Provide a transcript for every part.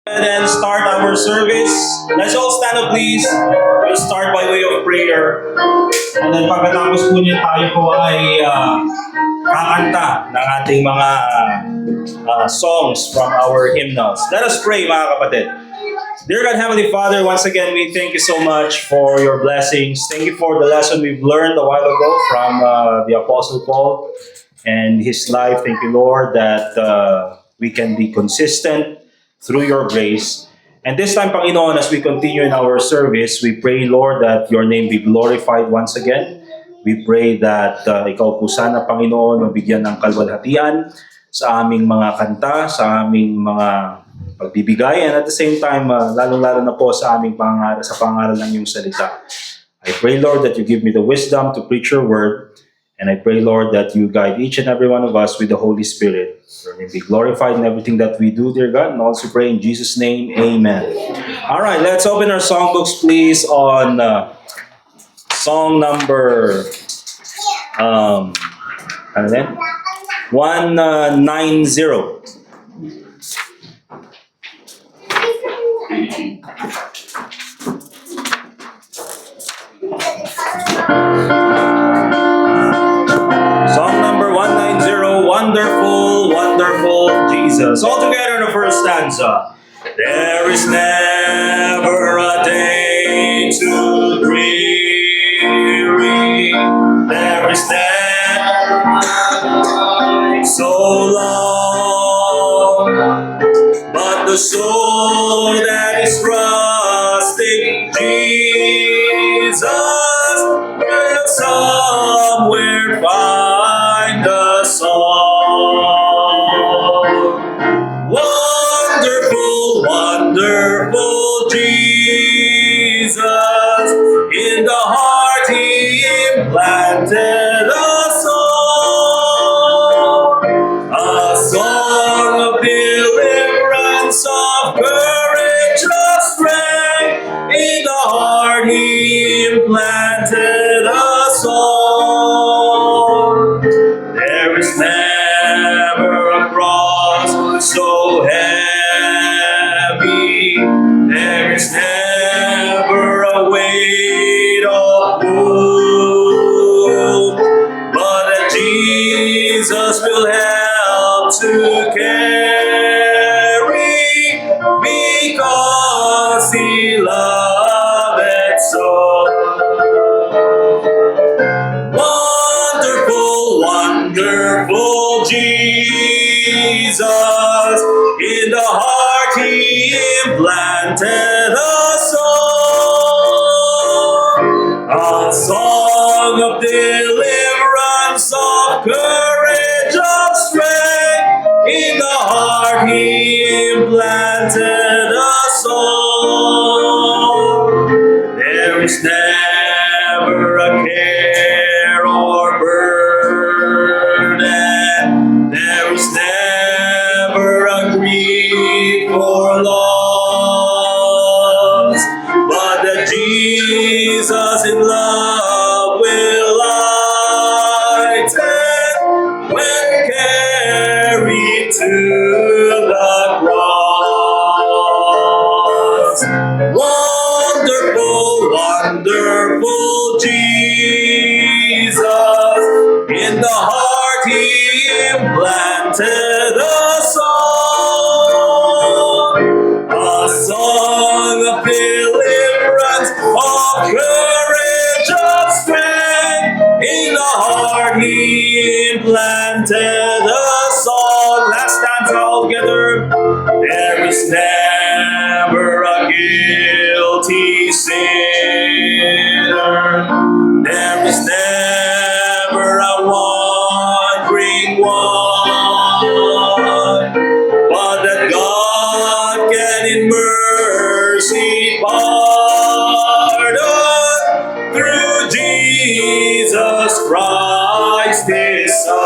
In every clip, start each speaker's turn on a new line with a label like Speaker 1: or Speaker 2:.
Speaker 1: And then start our service. Let's all stand up please. We'll start by way of prayer. And then pagkatapos po niya tayo po ay kakanta ng ating mga songs from our hymnals. Let us pray mga kapatid. Dear God, Heavenly Father, once again we thank you so much for your blessings. Thank you for the lesson we've learned a while ago from the Apostle Paul and his life. Thank you, Lord, that we can be consistent through your grace. And this time, Panginoon, as we continue in our service, we pray, Lord, that your name be glorified once again. We pray that ikaw po sana, Panginoon, mabigyan ng kalwalhatian sa aming mga kanta, sa aming mga pagbibigay, and at the same time, lalong-lalo na po sa aming sa pangaral ng iyong salita. I pray, Lord, that you give me the wisdom to preach your word. And I pray, Lord, that you guide each and every one of us with the Holy Spirit. Your name be glorified in everything that we do, dear God. And also pray in Jesus' name, amen. All right, let's open our songbooks, please, on song number 190. Song number 190, Wonderful, Wonderful Jesus. All together in the first stanza. There is never a day too dreary. There is never a night so long. But the soul that is trusting Jesus will somewhere find a song. Wonderful, wonderful Jesus, in the heart he implanted a song of deliverance, of courage, of strength. In the heart he implanted a song. There is never a cross so heavy. There is never a weight of woe, but that Jesus will help to carry, because he loved it so. Wonderful, wonderful Jesus, in the heart he implanted a song of deliverance, of courage, of strength. In the heart he implanted a song. There is never a care or burden. There is never a grief or loss, but that Jesus in love will lighten when carried to the cross. Wonderful, wonderful Jesus, in the heart he implanted a song of deliverance, of courage, of strength. In the heart he implanted a song. Last stanza all together. There is never a guilty sinner. There is never a wandering one, but that God can in mercy pardon through Jesus Christ his Son.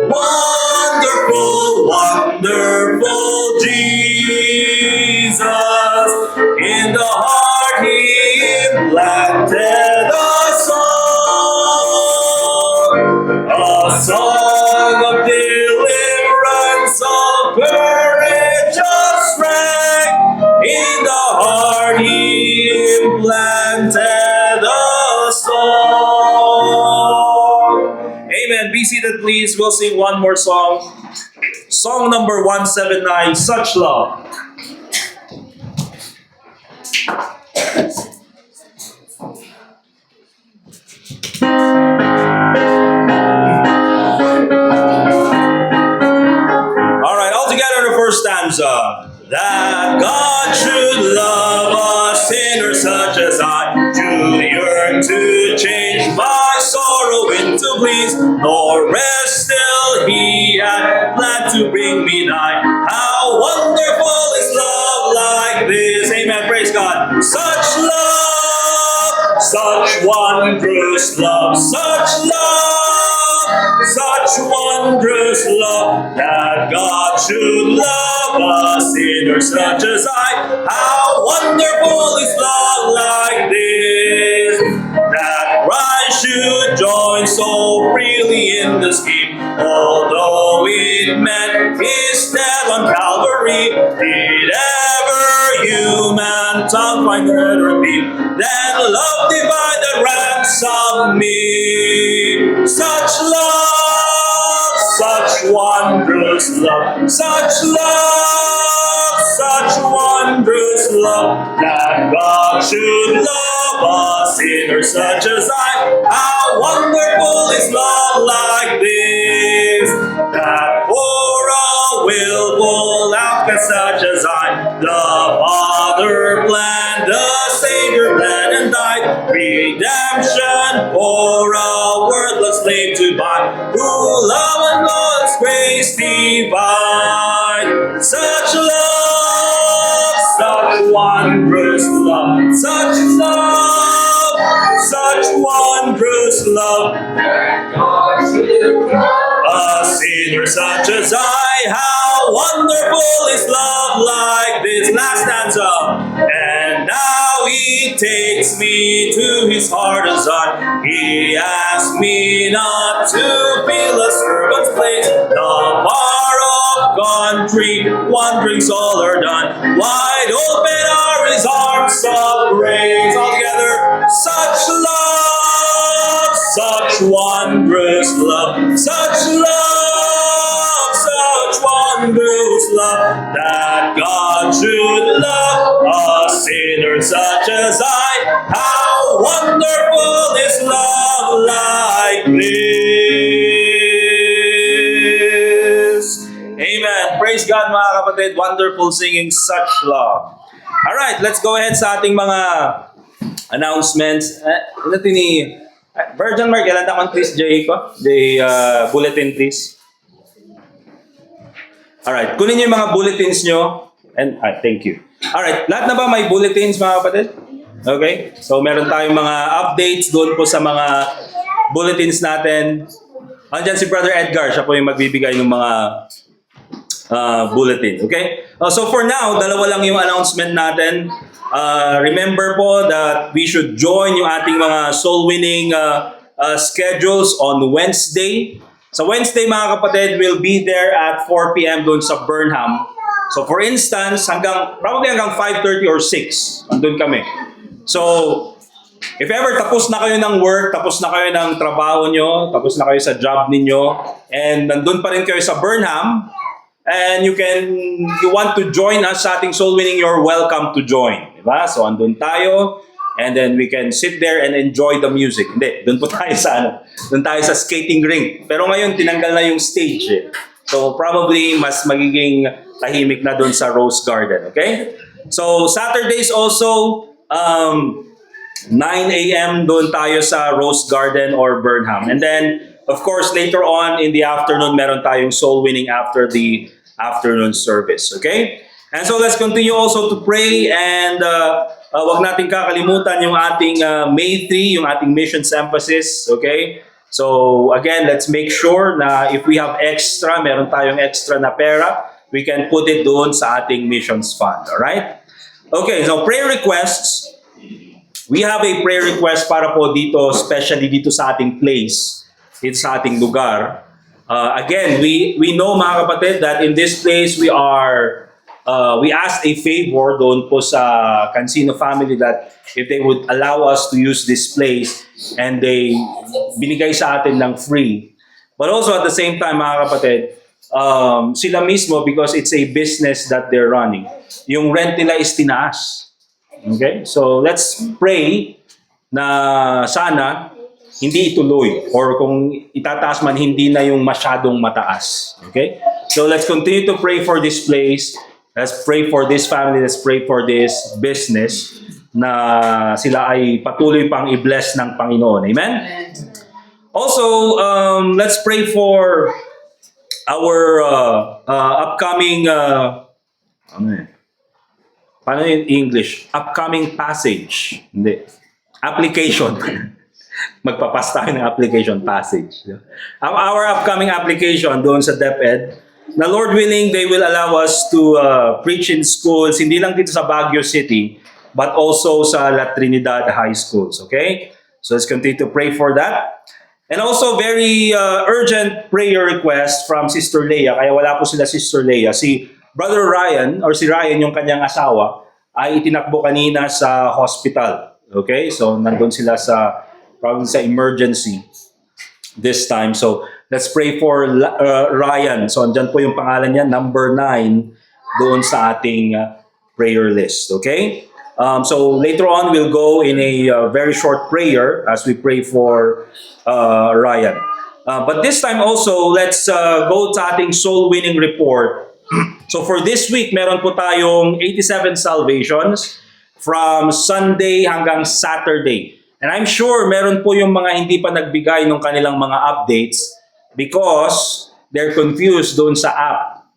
Speaker 1: Wonderful, wonderful Jesus, in the heart he implanted a song of deliverance, of please. We'll sing one more song. Song number 179, Such Love. All right, all together the first stanza. That God should love a sinner such as I, to yearn to change my sorrow into bliss, nor rest till He had planned to bring me nigh. How wonderful is love like this! Amen. Praise God. Such love, such wondrous love, such love, such wondrous love, that God should love a sinner such as I. How wonderful is love like this, that Christ should join so freely in the scheme, although it meant His death on Calvary. Did ever human tongue find better be than love divine that ransomed me? Such love, such wondrous love, such love, such wondrous love, that God should love a sinner such as I. How wonderful is love like this, that for a willful outcast such as I, the Father planned, the Savior bled and died, redemption for a worthless slave to buy, who love and loves grace divine. Such love, such wondrous love, such love, such wondrous love, a sinner such as I. How wonderful is love like this. Last stanza. And now He takes me to His heart as I. He asks me not to fill a servant's place. The far off country wanderings all are done. Wide open are His arms of grace. All together. Such love, such wondrous love, such love, such wondrous love, that God should love a sinner such as I. How wonderful is love like this. Amen. Praise God mga kapatid. Wonderful singing, such love. Alright, let's go ahead sa ating mga announcements. Ito ni Virgin Mark, ilan naman please, bulletin please. Alright, kunin niyo yung mga bulletins nyo. And thank you. Alright, lahat na ba may bulletins mga kapatid? Okay, so meron tayong mga updates doon po sa mga bulletins natin. Andyan si Brother Edgar, siya po yung magbibigay ng mga bulletin. Okay? So for now, dalawa lang yung announcement natin. Remember po that we should join yung ating mga soul-winning schedules on Wednesday. Sa Wednesday, mga kapatid, we'll be there at 4 p.m. doon sa Burnham. So for instance, probably hanggang 5:30 or 6, andun kami. So, if ever tapos na kayo ng work, tapos na kayo ng trabaho nyo, tapos na kayo sa job ninyo, and nandun pa rin kayo sa Burnham, and you want to join us sa ating soul winning, you're welcome to join. Diba? So, andun tayo, and then we can sit there and enjoy the music. Hindi, doon po tayo doon tayo sa skating rink. Pero ngayon, tinanggal na yung stage eh. So, probably, mas magiging tahimik na doon sa Rose Garden. Okay? So, Saturdays also, 9 a.m. doon tayo sa Rose Garden or Burnham. And then, of course, later on in the afternoon, meron tayong soul winning after the afternoon service. Okay? And so let's continue also to pray, and wag natin kakalimutan yung ating May 3, yung ating missions emphasis. Okay? So again, let's make sure na if we have extra, meron tayong extra na pera, we can put it doon sa ating missions fund. Alright? Okay, so prayer requests. We have a prayer request para po dito, especially dito sa ating place, dito sa ating lugar. Again, we know mga kapatid that in this place we asked a favor doon po sa Cancino family that if they would allow us to use this place, and they binigay sa atin ng free. But also at the same time, mga kapatid, sila mismo, because it's a business that they're running, yung rent nila is tinaas. Okay? So let's pray na sana hindi ituloy, or kung itataas man, hindi na yung masyadong mataas. Okay? So let's continue to pray for this place. Let's pray for this family. Let's pray for this business na sila ay patuloy pang i-bless ng Panginoon. Amen? Also, let's pray for our upcoming paano yung English? Upcoming passage. Hindi. Application. Magpapas tayo ng application passage. Our upcoming application doon sa DepEd, na Lord willing, they will allow us to preach in schools, hindi lang dito sa Baguio City, but also sa La Trinidad High Schools. Okay? So let's continue to pray for that. And also very urgent prayer request from Sister Leia. Kaya wala po sila Sister Leia. Si Brother Ryan, or si Ryan, yung kanyang asawa, ay itinakbo kanina sa hospital. Okay? So nandun sila probably sa emergency this time. So let's pray for Ryan. So andyan po yung pangalan niya, number 9, doon sa ating prayer list. Okay? So later on, we'll go in a very short prayer as we pray for Ryan. But this time also, let's go sa ating soul winning report. So for this week, meron po tayong 87 salvations from Sunday hanggang Saturday. And I'm sure meron po yung mga hindi pa nagbigay ng kanilang mga updates because they're confused doon sa app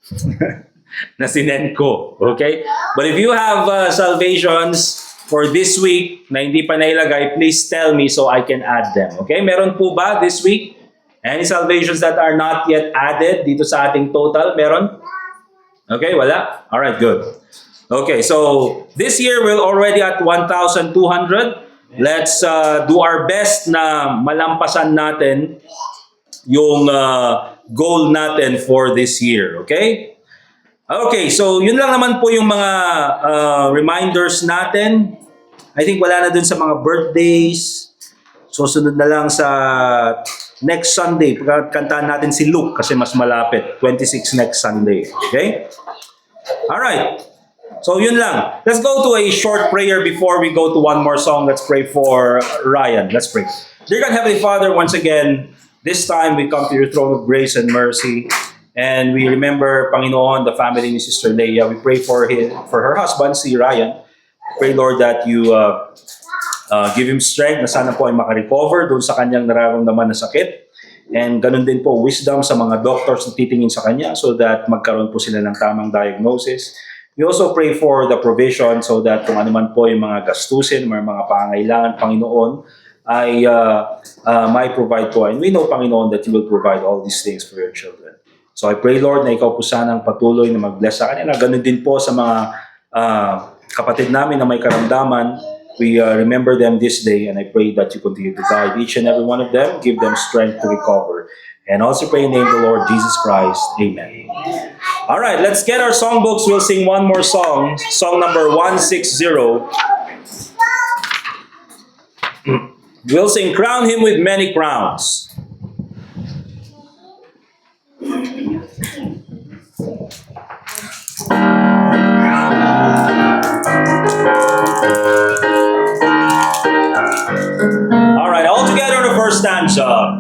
Speaker 1: na sinend ko. Okay? But if you have salvations for this week na hindi pa nailagay, please tell me so I can add them. Okay? Meron po ba this week? Any salvations that are not yet added dito sa ating total? Meron? Okay, wala? Alright, good. Okay, so this year we're already at 1,200. Let's do our best na malampasan natin yung goal natin for this year. Okay? Okay, so yun lang naman po yung mga reminders natin. I think wala na dun sa mga birthdays. Susunod na lang sa next Sunday. Kantaan natin si Luke kasi mas malapit. 26 next Sunday. Okay? Alright. So yun lang. Let's go to a short prayer before we go to one more song. Let's pray for Ryan. Let's pray. Dear God, Heavenly Father, once again, this time we come to your throne of grace and mercy. And we remember, Panginoon, the family ni Sister Leia. We pray for her husband, si Ryan. Pray, Lord, that you give him strength na sana po ay makarecover doon sa kanyang nararamdaman na sakit. And ganun din po, wisdom sa mga doctors na titingin sa kanya so that magkaroon po sila ng tamang diagnosis. We also pray for the provision so that kung ano man po yung mga gastusin, mga pangangailangan, Panginoon, ay may provide po. And we know, Panginoon, that you will provide all these things for your children. So I pray, Lord, na ikaw po sanang patuloy na mag-bless sa kanila. Ganun din po sa mga kapatid namin na may karamdaman. We remember them this day, and I pray that you continue to guide each and every one of them, give them strength to recover. And also pray in the name of the Lord Jesus Christ. Amen. All right, let's get our songbooks. We'll sing one more song. Song number 160. We'll sing Crown Him with Many Crowns. All right, all together in the first stanza.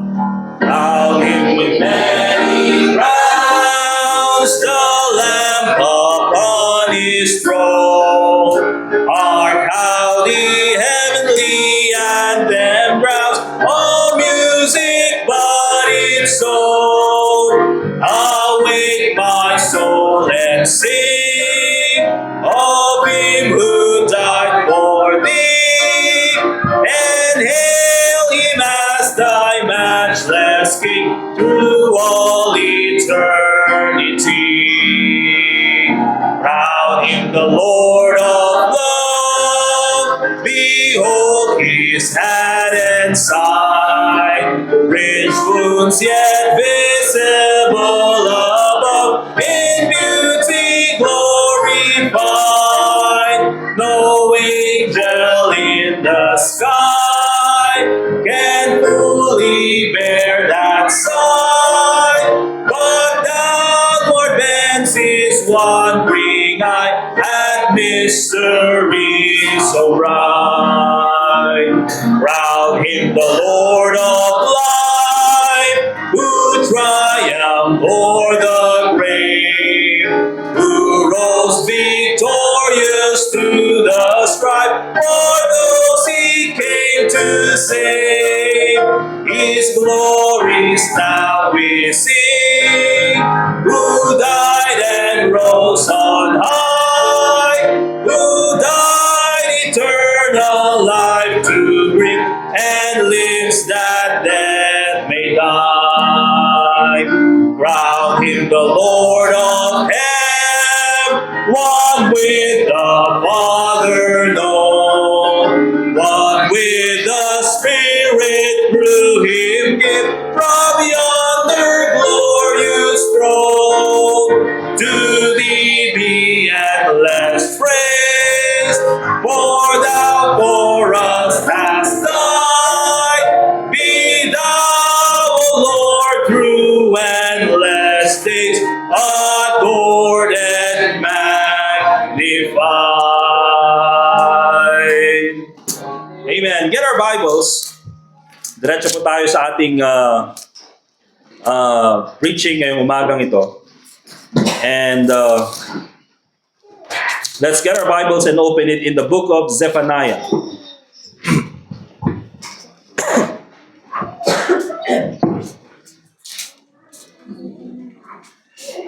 Speaker 1: Crown Him with many crowns, the Lamb upon His throne. Hark how the heavenly anthem drowns all music but its own. Awake my soul and sing of Him who died for thee, and hail Him as thy matchless King through all eternity. Crown Him the Lord of love, behold His hand and side, rich wounds yet visible above, in beauty glorified. No angel in the sky can fully bear that sight. is wondering eye at mysteries so bright. Crown him the Lord of life, who triumphed o'er the grave, who rose victorious through the strife for those he came to save. His glories now we sing, who died and rose on high, who died eternal life to bring, and lives that death may die. Crown him the Lord of heaven, one with the Father known, one with the Spirit through him give, from yonder glorious throne. To thee be endless praise, for thou for us hast died. Be thou, O Lord, through endless days, adored and magnified. Amen. Get our Bibles. Diretso po tayo sa ating preaching ngayong umagang ito. And let's get our Bibles and open it in the book of Zephaniah.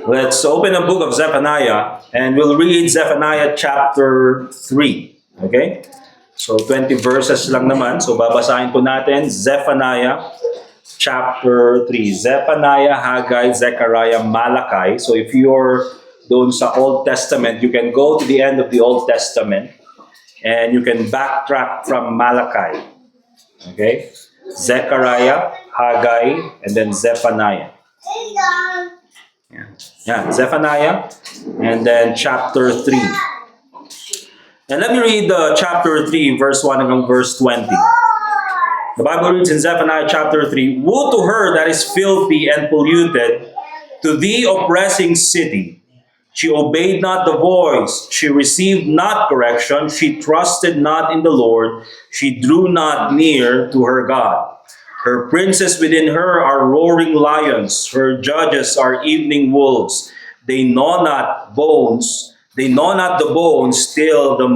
Speaker 1: Let's open the book of Zephaniah and we'll read Zephaniah chapter 3. Okay? So 20 verses lang naman. So babasahin po natin Zephaniah chapter 3. Zephaniah, Haggai, Zechariah, Malachi. So if you're doon sa Old Testament, you can go to the end of the Old Testament and you can backtrack from Malachi. Okay? Zechariah, Haggai, and then Zephaniah. Yeah, Zephaniah, and then chapter 3. And let me read chapter 3, verse 1 and verse 20. The Bible reads in Zephaniah chapter 3, Woe to her that is filthy and polluted, to thee oppressing city. She obeyed not the voice, she received not correction, she trusted not in the Lord, she drew not near to her God. Her princes within her are roaring lions, her judges are evening wolves. They gnaw not bones, they gnaw not the bones till the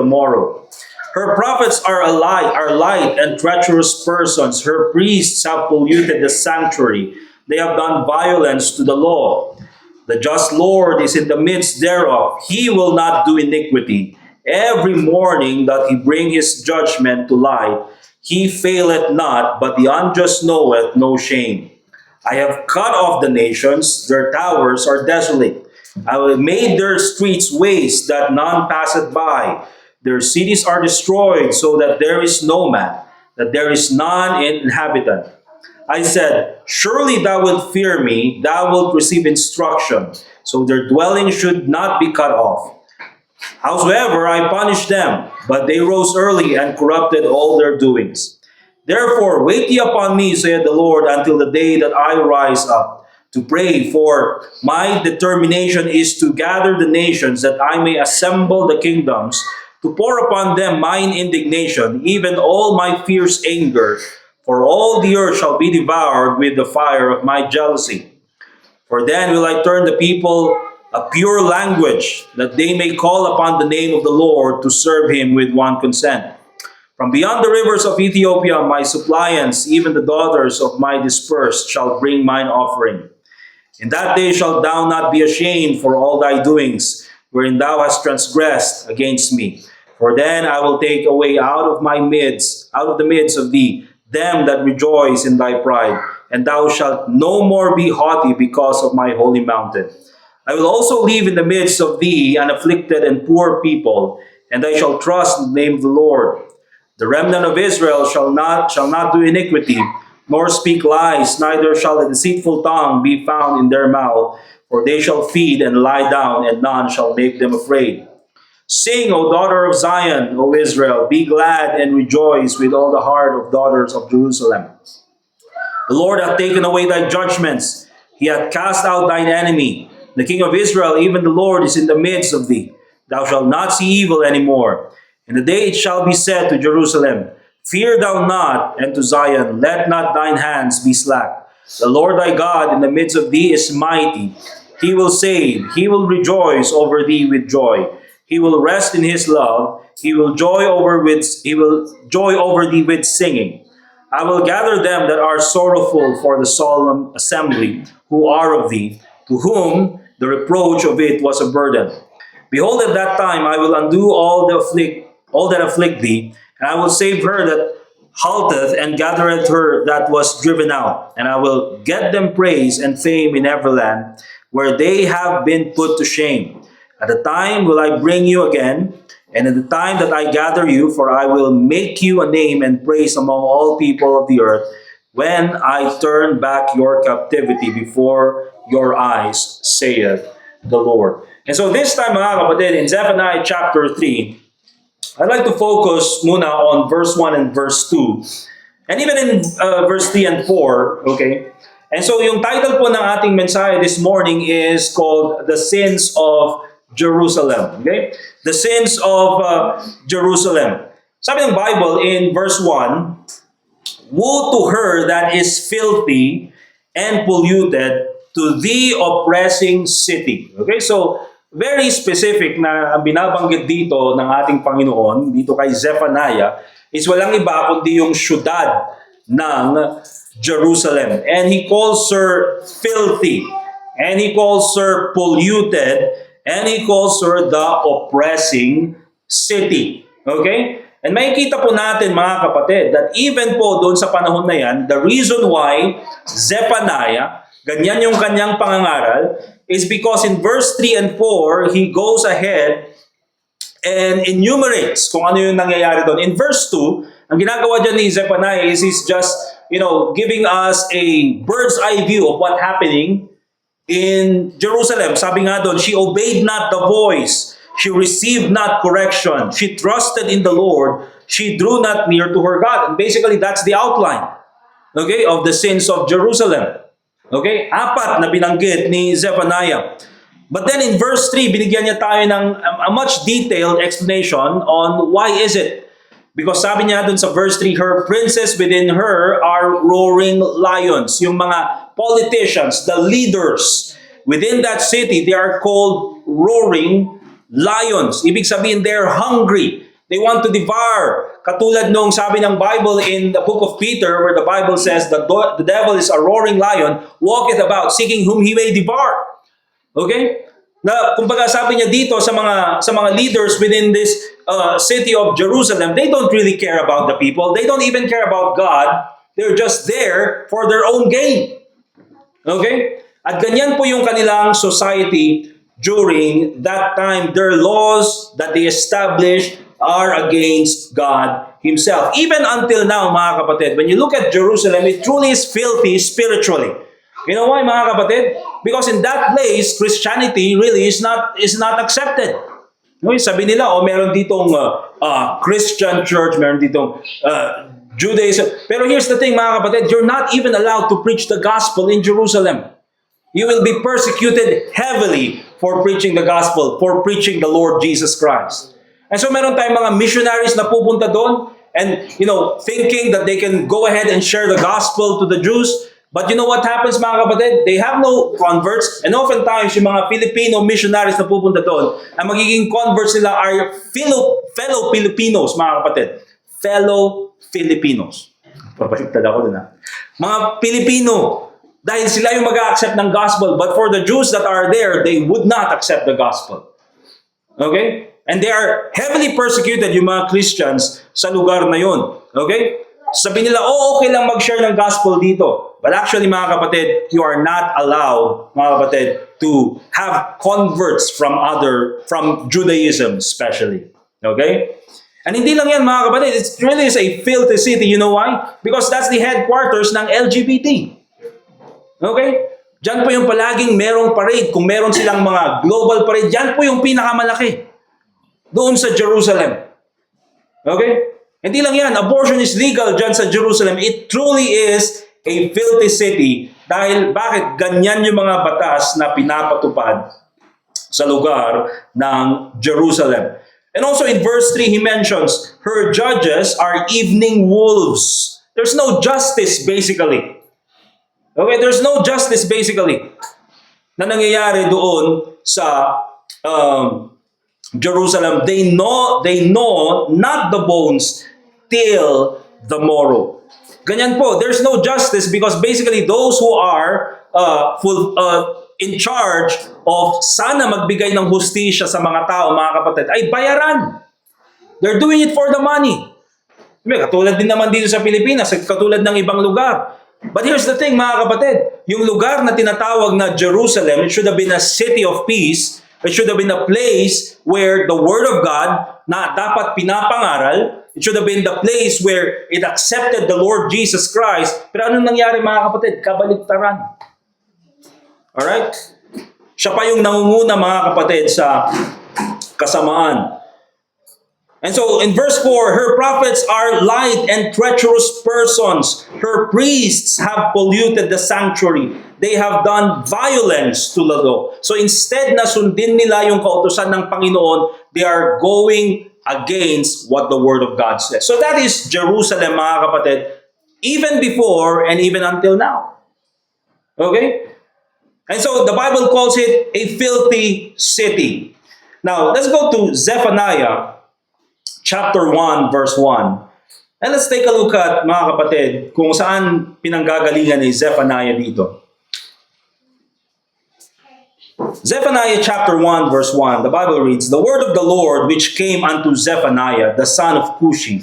Speaker 1: morrow. Her prophets are light and treacherous persons. Her priests have polluted the sanctuary. They have done violence to the law. The just Lord is in the midst thereof. He will not do iniquity. Every morning doth he bring his judgment to light. He faileth not, but the unjust knoweth no shame. I have cut off the nations, their towers are desolate. I have made their streets waste, that none passeth by. Their cities are destroyed, so that there is no man, that there is none inhabitant. I said, Surely thou wilt fear me, thou wilt receive instruction, so their dwelling should not be cut off. Howsoever I punished them, but they rose early and corrupted all their doings. Therefore wait ye upon me, saith the Lord, until the day that I rise up to pray, for my determination is to gather the nations, that I may assemble the kingdoms, to pour upon them mine indignation, even all my fierce anger, for all the earth shall be devoured with the fire of my jealousy. For then will I turn the people a pure language, that they may call upon the name of the Lord to serve him with one consent. From beyond the rivers of Ethiopia, my suppliants, even the daughters of my dispersed, shall bring mine offering. In that day shalt thou not be ashamed for all thy doings, wherein thou hast transgressed against me. For then I will take away out of the midst of thee, them that rejoice in thy pride, and thou shalt no more be haughty because of my holy mountain. I will also leave in the midst of thee an afflicted and poor people, and they shall trust in the name of the Lord. The remnant of Israel shall not do iniquity, nor speak lies, neither shall a deceitful tongue be found in their mouth, for they shall feed and lie down, and none shall make them afraid. Sing, O daughter of Zion, O Israel, be glad and rejoice with all the heart of daughters of Jerusalem. The Lord hath taken away thy judgments, he hath cast out thine enemy. The King of Israel, even the Lord, is in the midst of thee. Thou shalt not see evil any more. In the day it shall be said to Jerusalem, Fear thou not, and to Zion, Let not thine hands be slack. The Lord thy God in the midst of thee is mighty. He will save. He will rejoice over thee with joy. He will rest in his love. He will joy over thee with singing. I will gather them that are sorrowful for the solemn assembly, who are of thee, to whom the reproach of it was a burden. Behold, at that time I will undo all that afflict thee, and I will save her that halteth, and gathereth her that was driven out. And I will get them praise and fame in every land, where they have been put to shame. At the time will I bring you again, and at the time that I gather you, for I will make you a name and praise among all people of the earth, when I turn back your captivity before your eyes, saith the Lord. And so this time, mga kapatid, in Zephaniah chapter 3, I'd like to focus muna on verse 1 and verse 2. And even in verse 3 and 4, okay? And so yung title po ng ating mensahe this morning is called The Sins of Jerusalem. Okay? The Sins of Jerusalem. Sabi ng Bible in verse 1, Woe to her that is filthy and polluted, to the oppressing city. Okay? So, very specific na binabanggit dito ng ating Panginoon, dito kay Zephaniah, is walang iba kundi yung syudad ng Jerusalem. And he calls her filthy. And he calls her polluted. And he calls her the oppressing city. Okay? And makikita po natin, mga kapatid, that even po doon sa panahon na yan, the reason why Zephaniah, ganyan yung kanyang pangangaral, is because in verse 3 and 4, he goes ahead and enumerates kung ano yung nangyayari doon. In verse 2, ang ginagawa dyan ni Zephaniah is he's just, giving us a bird's eye view of what's happening in Jerusalem. Sabi nga doon, she obeyed not the voice. She received not correction. She trusted in the Lord. She drew not near to her God. And basically, that's the outline, okay, of the sins of Jerusalem. Okay? 4 na binanggit ni Zephaniah. But then in verse 3, binigyan niya tayo ng a much detailed explanation on why is it. Because sabi niya dun sa verse 3, her princes within her are roaring lions. Yung mga politicians, the leaders within that city, they are called roaring lions. Ibig sabihin, they're hungry. They want to devour. Katulad nung sabi ng Bible in the book of Peter, where the Bible says that the devil is a roaring lion, walketh about, seeking whom he may devour. Okay? Na kumbaga sabi niya dito sa mga leaders within this city of Jerusalem, they don't really care about the people. They don't even care about God. They're just there for their own gain. Okay? At ganyan po yung kanilang society during that time. Their laws that they established are against God Himself. Even until now, mga kapatid, when you look at Jerusalem, it truly is filthy spiritually. You know why, mga kapatid? Because in that place, Christianity really is not accepted. No, sabi nila, meron ditong Christian church, meron ditong Judaism. Pero here's the thing, mga kapatid, you're not even allowed to preach the gospel in Jerusalem. You will be persecuted heavily for preaching the gospel, for preaching the Lord Jesus Christ. And so meron tayong mga missionaries na pupunta doon and, thinking that they can go ahead and share the gospel to the Jews. But you know what happens, mga kapatid? They have no converts. And oftentimes, yung mga Filipino missionaries na pupunta doon, ang magiging converts nila are fellow Filipinos, mga kapatid. Fellow Filipinos. Papaliktad ako doon, ha? Mga Pilipino. Dahil sila yung mag-accept ng gospel. But for the Jews that are there, they would not accept the gospel. Okay? And they are heavily persecuted, yung mga Christians, sa lugar na yun. Okay? Sabi nila, okay lang mag-share ng gospel dito. But actually, mga kapatid, you are not allowed, mga kapatid, to have converts from Judaism especially. Okay? And hindi lang yan, mga kapatid, it really is a filthy city. You know why? Because that's the headquarters ng LGBT. Okay? Diyan po yung palaging merong parade. Kung meron silang mga global parade, diyan po yung pinakamalaki. Doon sa Jerusalem. Okay? Hindi lang yan. Abortion is legal dyan sa Jerusalem. It truly is a filthy city Dahil bakit? Ganyan yung mga batas na pinapatupad sa lugar ng Jerusalem. And also in verse 3, he mentions, her judges are evening wolves. There's no justice basically. Okay, there's no justice basically na nangyayari doon sa Jerusalem. They know not the bones till the morrow. Ganyan po, there's no justice because basically those who are in charge of sana magbigay ng hustisya sa mga tao, mga kapatid, ay bayaran. They're doing it for the money. Katulad din naman dito sa Pilipinas, katulad ng ibang lugar. But here's the thing, mga kapatid, yung lugar na tinatawag na Jerusalem, it should have been a city of peace. It should have been a place where the Word of God na dapat pinapangaral. It should have been the place where it accepted the Lord Jesus Christ. Pero anong nangyari, mga kapatid? Kabaligtaran. Alright? Siya pa yung nangunguna, mga kapatid, sa kasamaan. And so in verse 4, her prophets are light and treacherous persons. Her priests have polluted the sanctuary. They have done violence to the law. So instead na sundin nila yung kautusan ng Panginoon, they are going against what the Word of God says. So that is Jerusalem, mga kapatid, even before and even until now. Okay? And so the Bible calls it a filthy city. Now, let's go to Zephaniah chapter 1, verse 1. And let's take a look at, mga kapatid, kung saan pinanggagalingan ni Zephaniah dito. Zephaniah chapter 1, verse 1, the Bible reads, the word of the Lord which came unto Zephaniah, the son of Cushi,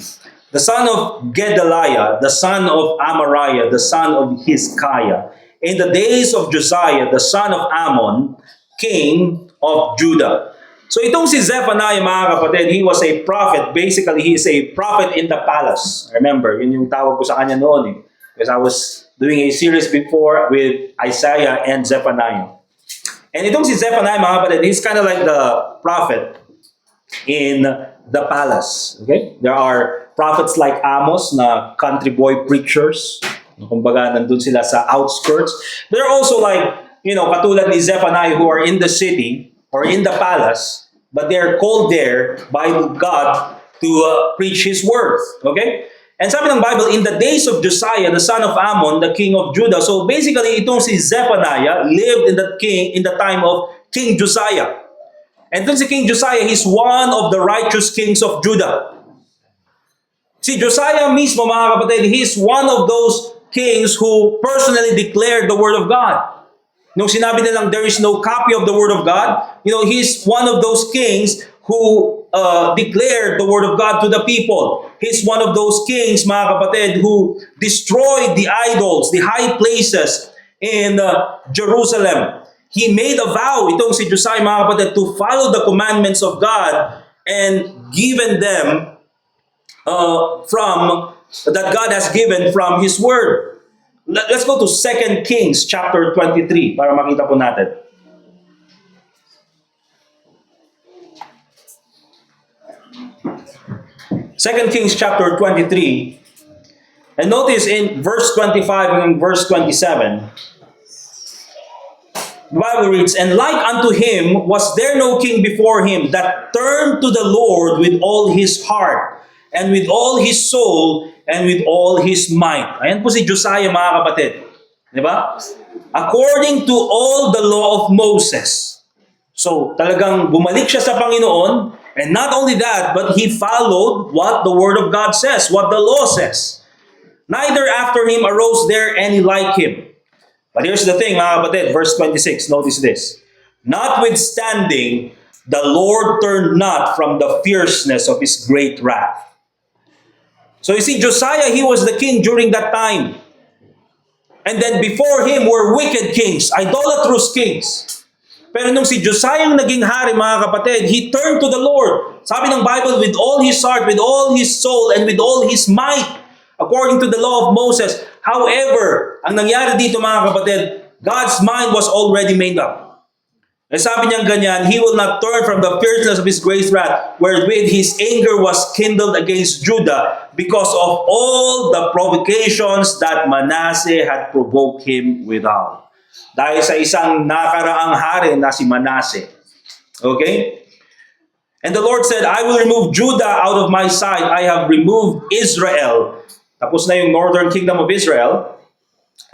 Speaker 1: the son of Gedaliah, the son of Amariah, the son of Hezekiah, in the days of Josiah, the son of Ammon, king of Judah. So itong si Zephaniah, mga kapatid, he was a prophet. Basically, he is a prophet in the palace. Remember, yun yung tawag ko sa kanya noon. Because I was doing a series before with Isaiah and Zephaniah. And itong si Zephaniah, mga kapatid, he's kind of like the prophet in the palace. Okay? There are prophets like Amos na country boy preachers. Kumbaga, nandun sila sa outskirts. There are also like, katulad ni Zephaniah who are in the city or in the palace, but they are called there by God to preach His word. Okay? And sabi ng Bible, in the days of Josiah, the son of Ammon, the king of Judah. So basically, itong si Zephaniah lived in the time of King Josiah. And itong si King Josiah, he's one of the righteous kings of Judah. Si Josiah mismo, mga kapatid, he's one of those kings who personally declared the word of God. Nung sinabi nilang there is no copy of the Word of God, he's one of those kings who declared the Word of God to the people. He's one of those kings, mga kapatid, who destroyed the idols, the high places in Jerusalem. He made a vow, itong si Josiah, mga kapatid, to follow the commandments of God and given them that God has given from His Word. Let's go to 2 Kings chapter 23 para makita po natin. 2 Kings chapter 23. And notice in verse 25 and verse 27, the Bible reads, and like unto him was there no king before him that turned to the Lord with all his heart, and with all his soul, and with all his might. Ayan po si Josiah, mga kapatid. Di ba? According to all the law of Moses. So, talagang bumalik siya sa Panginoon. And not only that, but he followed what the Word of God says, what the law says. Neither after him arose there any like him. But here's the thing, mga kapatid. Verse 26, notice this. Notwithstanding, the Lord turned not from the fierceness of his great wrath. So you see, Josiah, he was the king during that time. And then before him were wicked kings, idolatrous kings. Pero nung si Josiah ang naging hari, mga kapatid, he turned to the Lord. Sabi ng Bible, with all his heart, with all his soul, and with all his might, according to the law of Moses. However, ang nangyari dito, mga kapatid, God's mind was already made up. Eh sabi niya ganyan, He will not turn from the fierceness of His great wrath, wherewith His anger was kindled against Judah, because of all the provocations that Manasseh had provoked him withal. Dahil sa isang nakaraang hari na si Manasseh. Okay? And the Lord said, I will remove Judah out of my sight. I have removed Israel. Tapos na yung northern kingdom of Israel.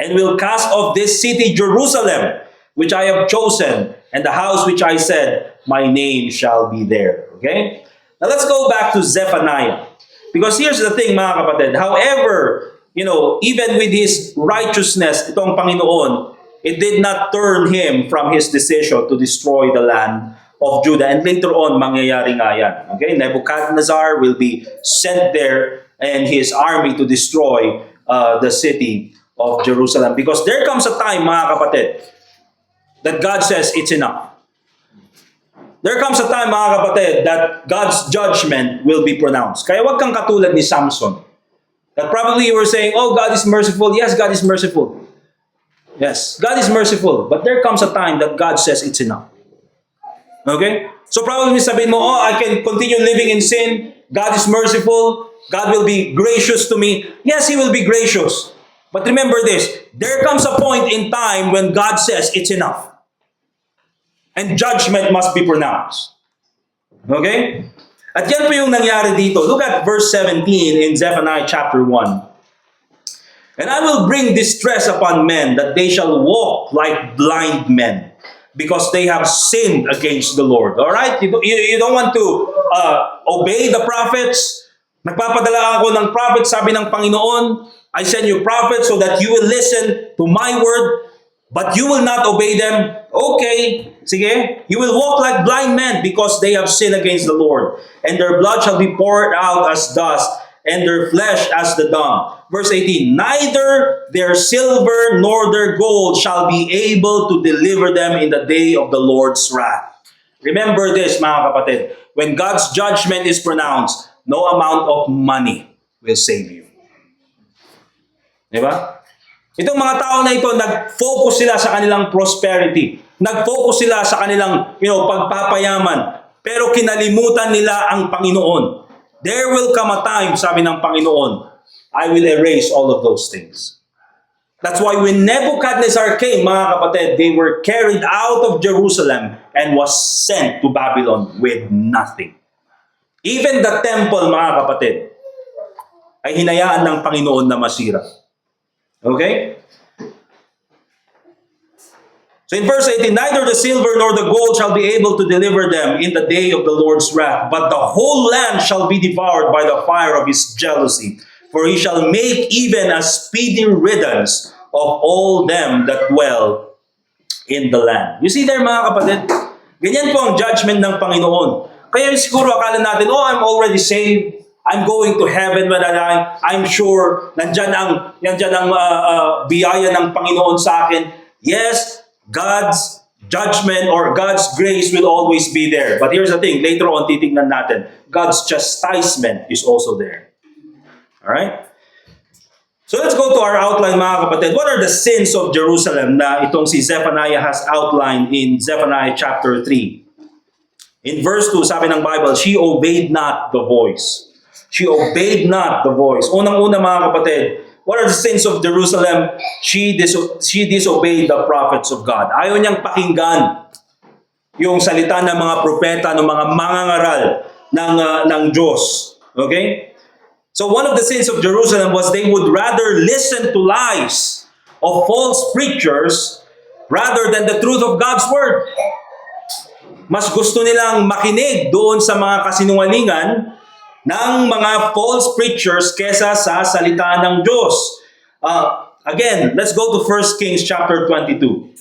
Speaker 1: And will cast off this city, Jerusalem, which I have chosen, and the house which I said, my name shall be there. Okay? Now let's go back to Zephaniah. Because here's the thing, mga kapatid. However, even with his righteousness, itong Panginoon, it did not turn him from his decision to destroy the land of Judah. And later on, mangyayari nga yan. Okay? Nebuchadnezzar will be sent there and his army to destroy the city of Jerusalem. Because there comes a time, mga kapatid, that God says it's enough. There comes a time, mga kapatid, that God's judgment will be pronounced. Kaya wag kang katulad ni Samson. That probably you were saying, oh, God is merciful. Yes, God is merciful. Yes, God is merciful. But there comes a time that God says it's enough. Okay? So probably sabihin mo, oh, I can continue living in sin. God is merciful. God will be gracious to me. Yes, He will be gracious. But remember this, there comes a point in time when God says it's enough. And judgment must be pronounced. Okay? At yan po yung nangyari dito. Look at verse 17 in Zephaniah chapter 1. And I will bring distress upon men, that they shall walk like blind men, because they have sinned against the Lord. Alright? You don't want to obey the prophets. Nagpapadala ako ng prophets, sabi ng Panginoon, I send you prophets so that you will listen to my word, but you will not obey them. Okay, sige. You will walk like blind men because they have sinned against the Lord. And their blood shall be poured out as dust, and their flesh as the dung. Verse 18, neither their silver nor their gold shall be able to deliver them in the day of the Lord's wrath. Remember this, mga kapatid. When God's judgment is pronounced, no amount of money will save you. Diba? Itong mga tao na ito, nag-focus sila sa kanilang prosperity. Nag-focus sila sa kanilang pagpapayaman. Pero kinalimutan nila ang Panginoon. There will come a time, sabi ng Panginoon, I will erase all of those things. That's why when Nebuchadnezzar came, mga kapatid, they were carried out of Jerusalem and was sent to Babylon with nothing. Even the temple, mga kapatid, ay hinayaan ng Panginoon na masira. Okay? So in verse 18, neither the silver nor the gold shall be able to deliver them in the day of the Lord's wrath, but the whole land shall be devoured by the fire of His jealousy. For He shall make even a speedy riddance of all them that dwell in the land. You see there, mga kapatid? Ganyan po ang judgment ng Panginoon. Kaya siguro akala natin, oh, I'm already saved. I'm going to heaven when I'm sure nandyan ang biyaya ng Panginoon sa akin. Yes, God's judgment or God's grace will always be there. But here's the thing, later on titignan natin, God's chastisement is also there. Alright? So let's go to our outline, mga kapatid. What are the sins of Jerusalem na itong si Zephaniah has outlined in Zephaniah chapter 3? In verse 2, sabi ng Bible, she obeyed not the voice. She obeyed not the voice. Unang-una, mga kapatid, what are the sins of Jerusalem? She disobeyed the prophets of God. Ayaw niyang pakinggan yung salita ng mga propeta, ng mga mangangaral ng Diyos. Okay? So one of the sins of Jerusalem was they would rather listen to lies of false preachers rather than the truth of God's word. Mas gusto nilang makinig doon sa mga kasinungalingan ng mga false preachers kesa sa salita ng Diyos. Again, let's go to 1 Kings chapter 22.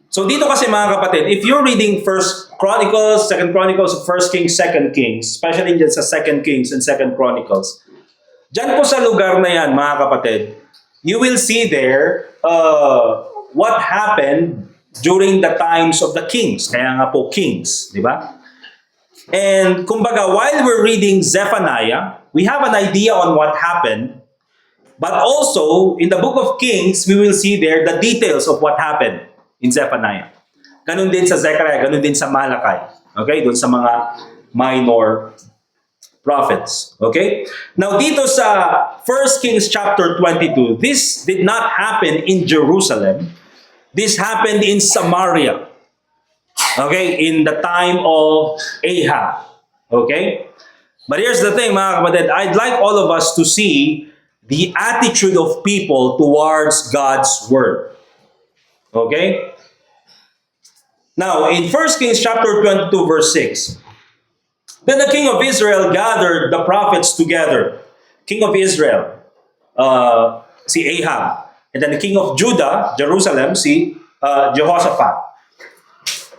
Speaker 1: So dito kasi, mga kapatid, if you're reading 1 Chronicles, 2 Chronicles, 1 Kings, 2 Kings, especially dyan sa 2 Kings and 2 Chronicles, dyan po sa lugar na yan, mga kapatid, you will see there what happened during the times of the kings. Kaya nga po kings, di ba? And kumbaga, while we're reading Zephaniah, we have an idea on what happened. But also, in the book of Kings, we will see there the details of what happened in Zephaniah. Ganun din sa Zechariah, ganun din sa Malachi. Okay? Doon sa mga minor prophets. Okay? Now dito sa 1 Kings chapter 22, this did not happen in Jerusalem. This happened in Samaria. Okay? In the time of Ahab. Okay? But here's the thing, mga kapatid. I'd like all of us to see the attitude of people towards God's word. Okay? Now, in 1 Kings chapter 22, verse 6, then the king of Israel gathered the prophets together. King of Israel, si Ahab. And then the king of Judah, Jerusalem, si Jehoshaphat.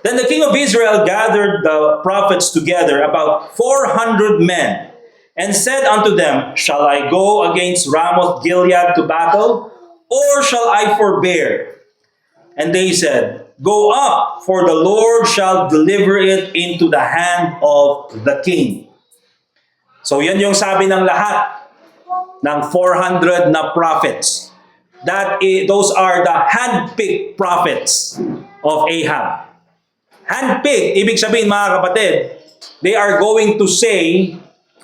Speaker 1: Then the king of Israel gathered the prophets together, about 400 men, and said unto them, shall I go against Ramoth Gilead to battle, or shall I forbear? And they said, go up, for the Lord shall deliver it into the hand of the king. So yan yung sabi ng lahat ng 400 na prophets. Those are the handpicked prophets of Ahab. Handpicked, ibig sabihin mga kapatid, they are going to say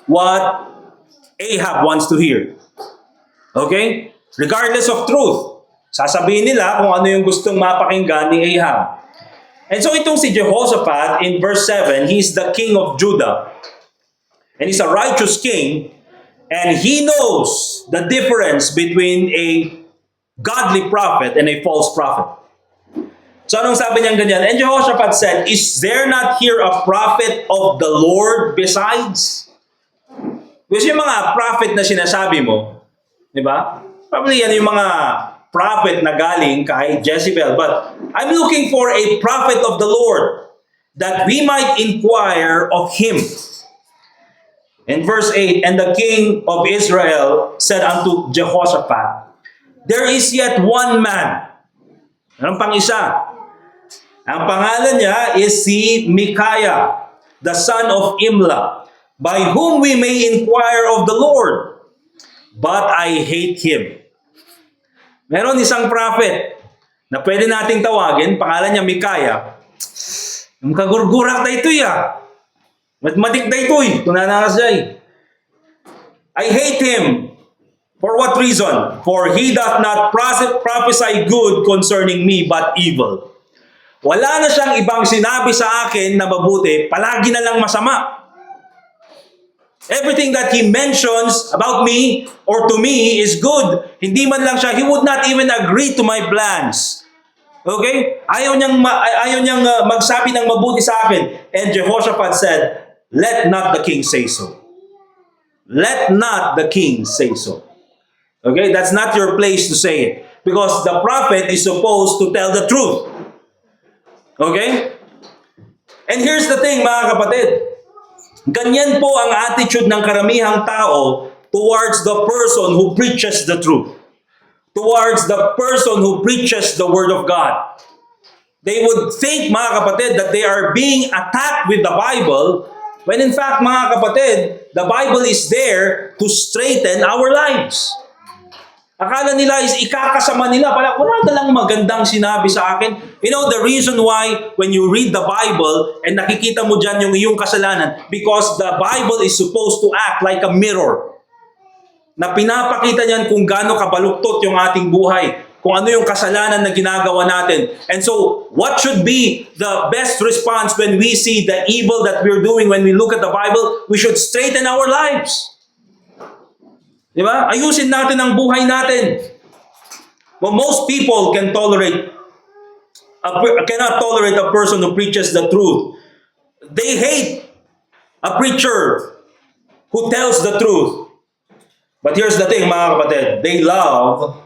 Speaker 1: what Ahab wants to hear. Okay? Regardless of truth. Sasabihin nila kung ano yung gustong mapakinggan ni Ahab. And so itong si Jehoshaphat, in verse 7, he's the king of Judah. And he's a righteous king. And he knows the difference between a godly prophet and a false prophet. So anong sabi niya ganyan? And Jehoshaphat said, is there not here a prophet of the Lord besides? Kasi yung mga prophet na sinasabi mo, di ba? Probably yan yung mga prophet na galing kay Jezebel. But I'm looking for a prophet of the Lord, that we might inquire of him. In verse 8, and the king of Israel said unto Jehoshaphat, there is yet one man. Anong pang-isa? Ang pangalan niya is si Micaiah, the son of Imla, by whom we may inquire of the Lord. But I hate him. Meron isang prophet na pwede nating tawagin, pangalan niya Micaiah. Kagurgurak na ito ya. Matmatik na ito eh. Tunanakasay. I hate him. For what reason? For he doth not prophesy good concerning me, but evil. Wala na siyang ibang sinabi sa akin na mabuti, palagi na lang masama. Everything that he mentions about me or to me is good. Hindi man lang siya, he would not even agree to my plans. Okay? Ayaw niyang magsabi ng mabuti sa akin. And Jehoshaphat said, let not the king say so. Let not the king say so. Okay? That's not your place to say it. Because the prophet is supposed to tell the truth. Okay? And here's the thing, mga kapatid. Ganyan po ang attitude ng karamihang tao towards the person who preaches the truth. Towards the person who preaches the Word of God. They would think, mga kapatid, that they are being attacked with the Bible, when in fact, mga kapatid, the Bible is there to straighten our lives. Akala nila is ikakasama nila. Wala na lang magandang sinabi sa akin. You know, the reason why when you read the Bible and nakikita mo dyan yung iyong kasalanan, because the Bible is supposed to act like a mirror. Na pinapakita niyan kung gaano kabaluktot yung ating buhay. Kung ano yung kasalanan na ginagawa natin. And so, what should be the best response when we see the evil that we're doing when we look at the Bible? We should straighten our lives. Diba? Ayusin natin ang buhay natin. Well, most people cannot tolerate a person who preaches the truth. They hate a preacher who tells the truth. But here's the thing, mga kapatid. They love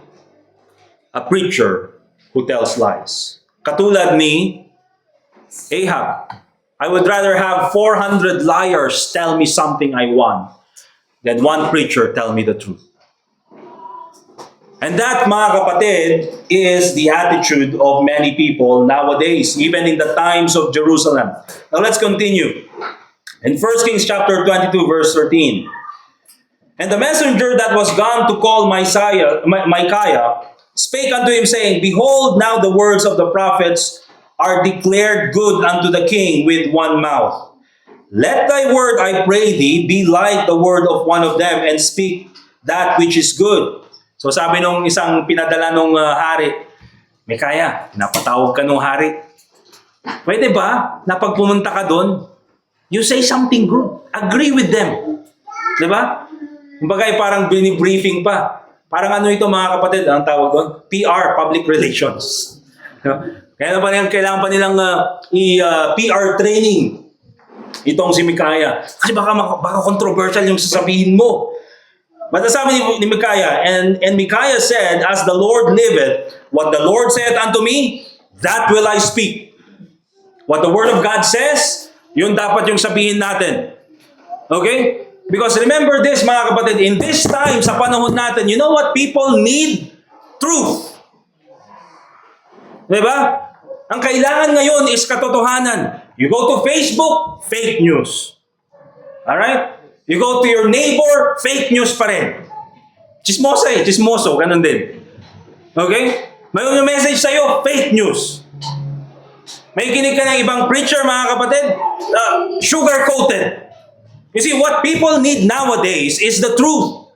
Speaker 1: a preacher who tells lies. Katulad ni Ahab. I would rather have 400 liars tell me something I want than one preacher tell me the truth. And that, mga kapatid, is the attitude of many people nowadays, even in the times of Jerusalem. Now let's continue. In 1 Kings chapter 22, verse 13. And the messenger that was gone to call Micaiah spake unto him, saying, behold now the words of the prophets are declared good unto the king with one mouth. Let thy word, I pray thee, be like the word of one of them, and speak that which is good. So sabi nung isang pinadala nung hari, Mikaya, napatawag ka nung hari. Pwede ba na pag pumunta ka doon, you say something good. Agree with them. Di ba? Kumbaga parang binibriefing pa. Parang ano ito mga kapatid, ang tawag doon? PR, Public Relations. Kaya pa nilang, kailangan pa nilang PR training itong si Mikaya. Kasi baka controversial yung sasabihin mo. But sabi ni Mikaya, and Mikaya said, as the Lord liveth, what the Lord saith unto me, that will I speak. What the Word of God says, yun dapat yung sabihin natin. Okay? Because remember this mga kapatid, in this time, sa panahon natin, you know what people need? Truth. Diba? Ang kailangan ngayon is katotohanan. You go to Facebook, fake news. Alright? You go to your neighbor, fake news pa rin. Chismoso, ganun din. Okay? May message sa'yo, fake news. May kinig ka ng ibang preacher, mga kapatid, sugar-coated. You see, what people need nowadays is the truth.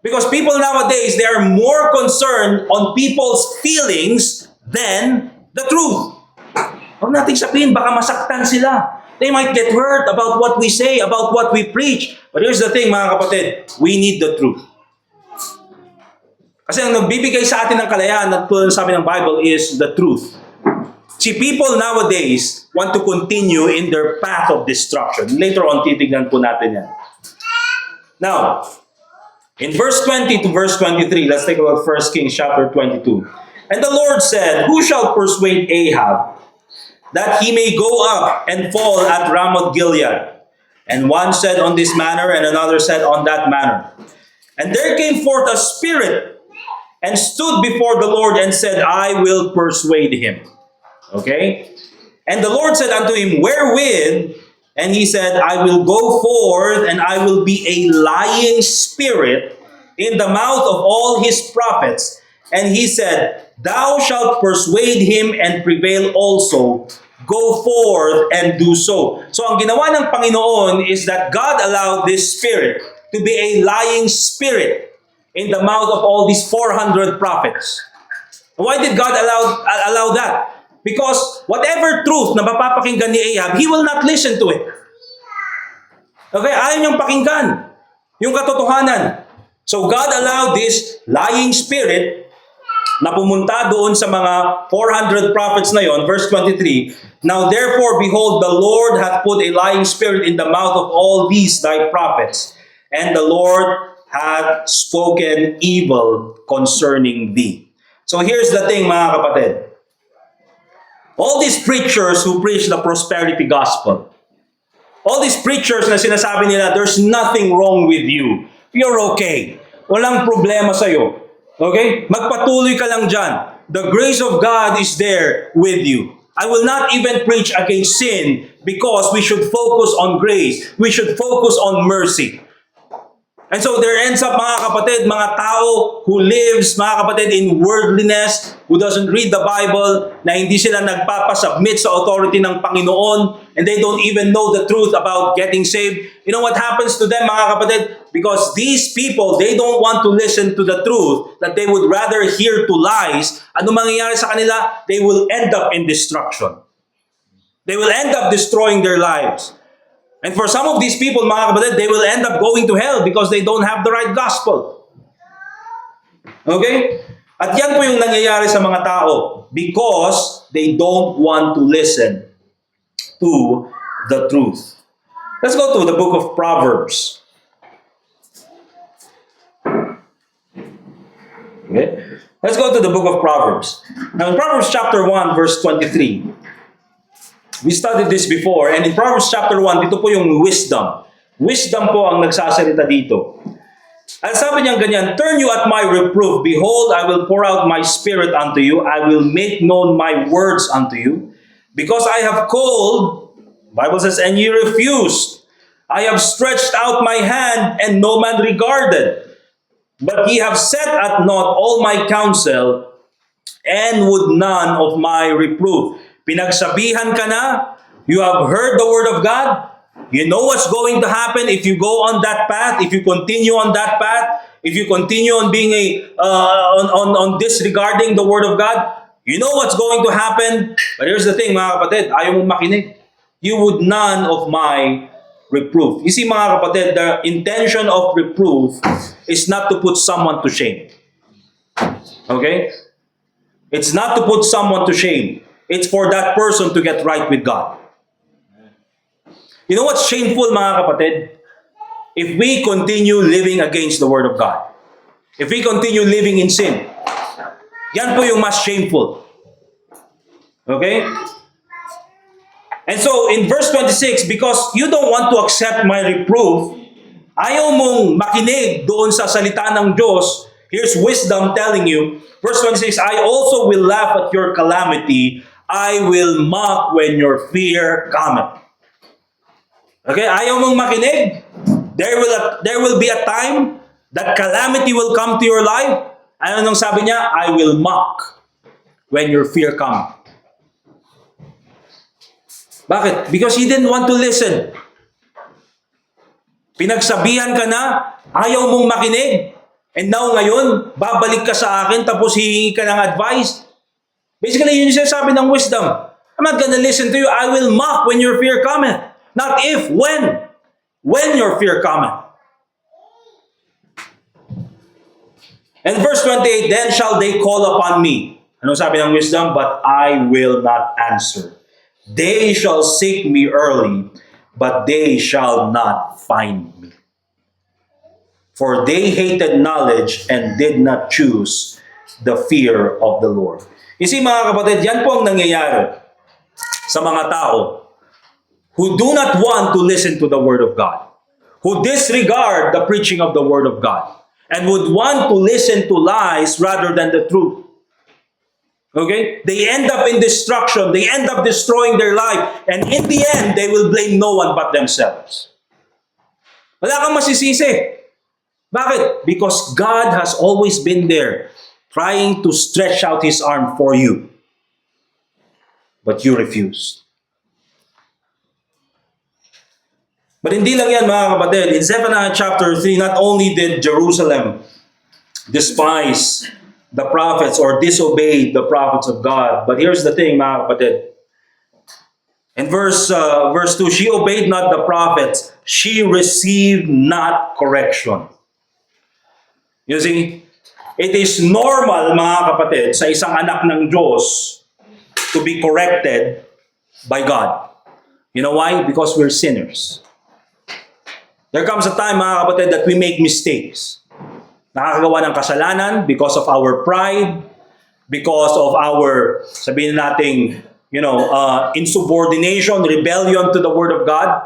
Speaker 1: Because people nowadays, they are more concerned on people's feelings than the truth. Huwag nating sabihin, baka masaktan sila. They might get hurt about what we say, about what we preach. But here's the thing, mga kapatid, we need the truth. Kasi ang nagbibigay sa atin ng kalayaan, at tulad sabi ng Bible, is the truth. See, people nowadays want to continue in their path of destruction. Later on, titignan po natin yan. Now, in verse 20 to verse 23, let's take a look at 1 Kings chapter 22. And the Lord said, who shall persuade Ahab that he may go up and fall at Ramoth Gilead? And one said on this manner, and another said on that manner. And there came forth a spirit, and stood before the Lord, and said, I will persuade him. Okay? And the Lord said unto him, wherewith? And he said, I will go forth, and I will be a lying spirit in the mouth of all his prophets. And he said, thou shalt persuade him and prevail also. Go forth and do so. So ang ginawa ng Panginoon is that God allowed this spirit to be a lying spirit in the mouth of all these 400 prophets. Why did God allow that? Because whatever truth na mapapakinggan ni Ahab, he will not listen to it. Okay, ayaw niyang pakinggan yung katotohanan. So God allowed this lying spirit na pumunta doon sa mga 400 prophets na yon, verse 23, now therefore, behold, the Lord hath put a lying spirit in the mouth of all these thy prophets, and the Lord hath spoken evil concerning thee. So here's the thing, mga kapatid. All these preachers who preach the prosperity gospel, all these preachers na sinasabi nila, there's nothing wrong with you. You're okay. Walang problema sa'yo. Okay? Magpatuloy ka lang dyan. The grace of God is there with you. I will not even preach against sin because we should focus on grace. We should focus on mercy. And so there ends up, mga kapatid, mga tao who lives, mga kapatid, in worldliness, who doesn't read the Bible, na hindi sila nagpapasubmit sa authority ng Panginoon, and they don't even know the truth about getting saved. You know what happens to them, mga kapatid? Because these people, they don't want to listen to the truth, that they would rather hear to lies. Ano mangyayari sa kanila? They will end up in destruction. They will end up destroying their lives. And for some of these people, mga kapatid, they will end up going to hell because they don't have the right gospel. Okay? At yan po yung nangyayari sa mga tao because they don't want to listen to the truth. Let's go to the book of Proverbs. Okay? Let's go to the book of Proverbs. Now in Proverbs chapter 1, verse 23, we studied this before, and in Proverbs chapter 1, dito po yung wisdom. Wisdom po ang nagsasalita dito. At sabi niya ganyan, turn you at my reproof. Behold, I will pour out my spirit unto you. I will make known my words unto you. Because I have called, Bible says, and ye refused. I have stretched out my hand, and no man regarded. But ye have set at naught all my counsel, and would none of my reproof. Pinagsabihan ka na. You have heard the word of God. You know what's going to happen if you go on that path, if you continue on that path, if you continue on being on disregarding the word of God. You know what's going to happen. But here's the thing, mga kapatid, ayaw mong makinig. You would none of my reproof. You see, mga kapatid, the intention of reproof is not to put someone to shame. Okay? It's not to put someone to shame. It's for that person to get right with God. You know what's shameful, mga kapatid? If we continue living against the Word of God. If we continue living in sin. Yan po yung mas shameful. Okay? And so, in verse 26, because you don't want to accept my reproof, ayaw mong makinig doon sa salita ng Diyos, here's wisdom telling you, verse 26, I also will laugh at your calamity, I will mock when your fear cometh. Okay, ayaw mong makinig. There will be a time that calamity will come to your life. Ano nung sabi niya? I will mock when your fear comes. Bakit? Because he didn't want to listen. Pinagsabihan ka na, ayaw mong makinig. And now ngayon, babalik ka sa akin tapos hihingi ka ng advice. Basically, yun yung sinasabi ng wisdom. I'm not gonna listen to you. I will mock when your fear cometh. Not if, when. When your fear cometh. And verse 28, then shall they call upon me. Ano sabi ng wisdom? But I will not answer. They shall seek me early, but they shall not find me. For they hated knowledge and did not choose the fear of the Lord. You see, mga kapatid, yan po ang nangyayari sa mga tao who do not want to listen to the Word of God, who disregard the preaching of the Word of God, and would want to listen to lies rather than the truth. Okay? They end up in destruction. They end up destroying their life. And in the end, they will blame no one but themselves. Wala kang masisisi. Bakit? Because God has always been there trying to stretch out His arm for you. But you refused. But hindi lang yan, mga kapatid. In Zephaniah chapter 3, not only did Jerusalem despise the prophets or disobey the prophets of God, but here's the thing, mga kapatid. In verse 2, she obeyed not the prophets, she received not correction. You see, it is normal, mga kapatid, sa isang anak ng Diyos to be corrected by God. You know why? Because we're sinners. There comes a time, mga kapatid, that we make mistakes. Nakakagawa ng kasalanan because of our pride, because of our, sabihin nating, insubordination, rebellion to the Word of God.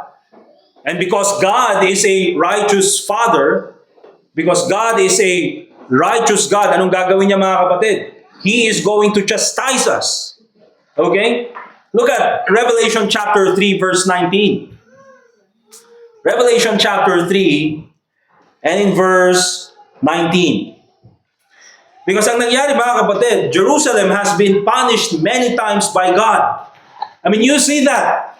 Speaker 1: And because God is a righteous Father, because God is a righteous God, anong gagawin niya, mga kapatid? He is going to chastise us. Okay? Look at Revelation chapter 3, verse 19. Revelation chapter 3 and in verse 19. Because ang nangyari, mga kapatid, Jerusalem has been punished many times by God. I mean, you see that.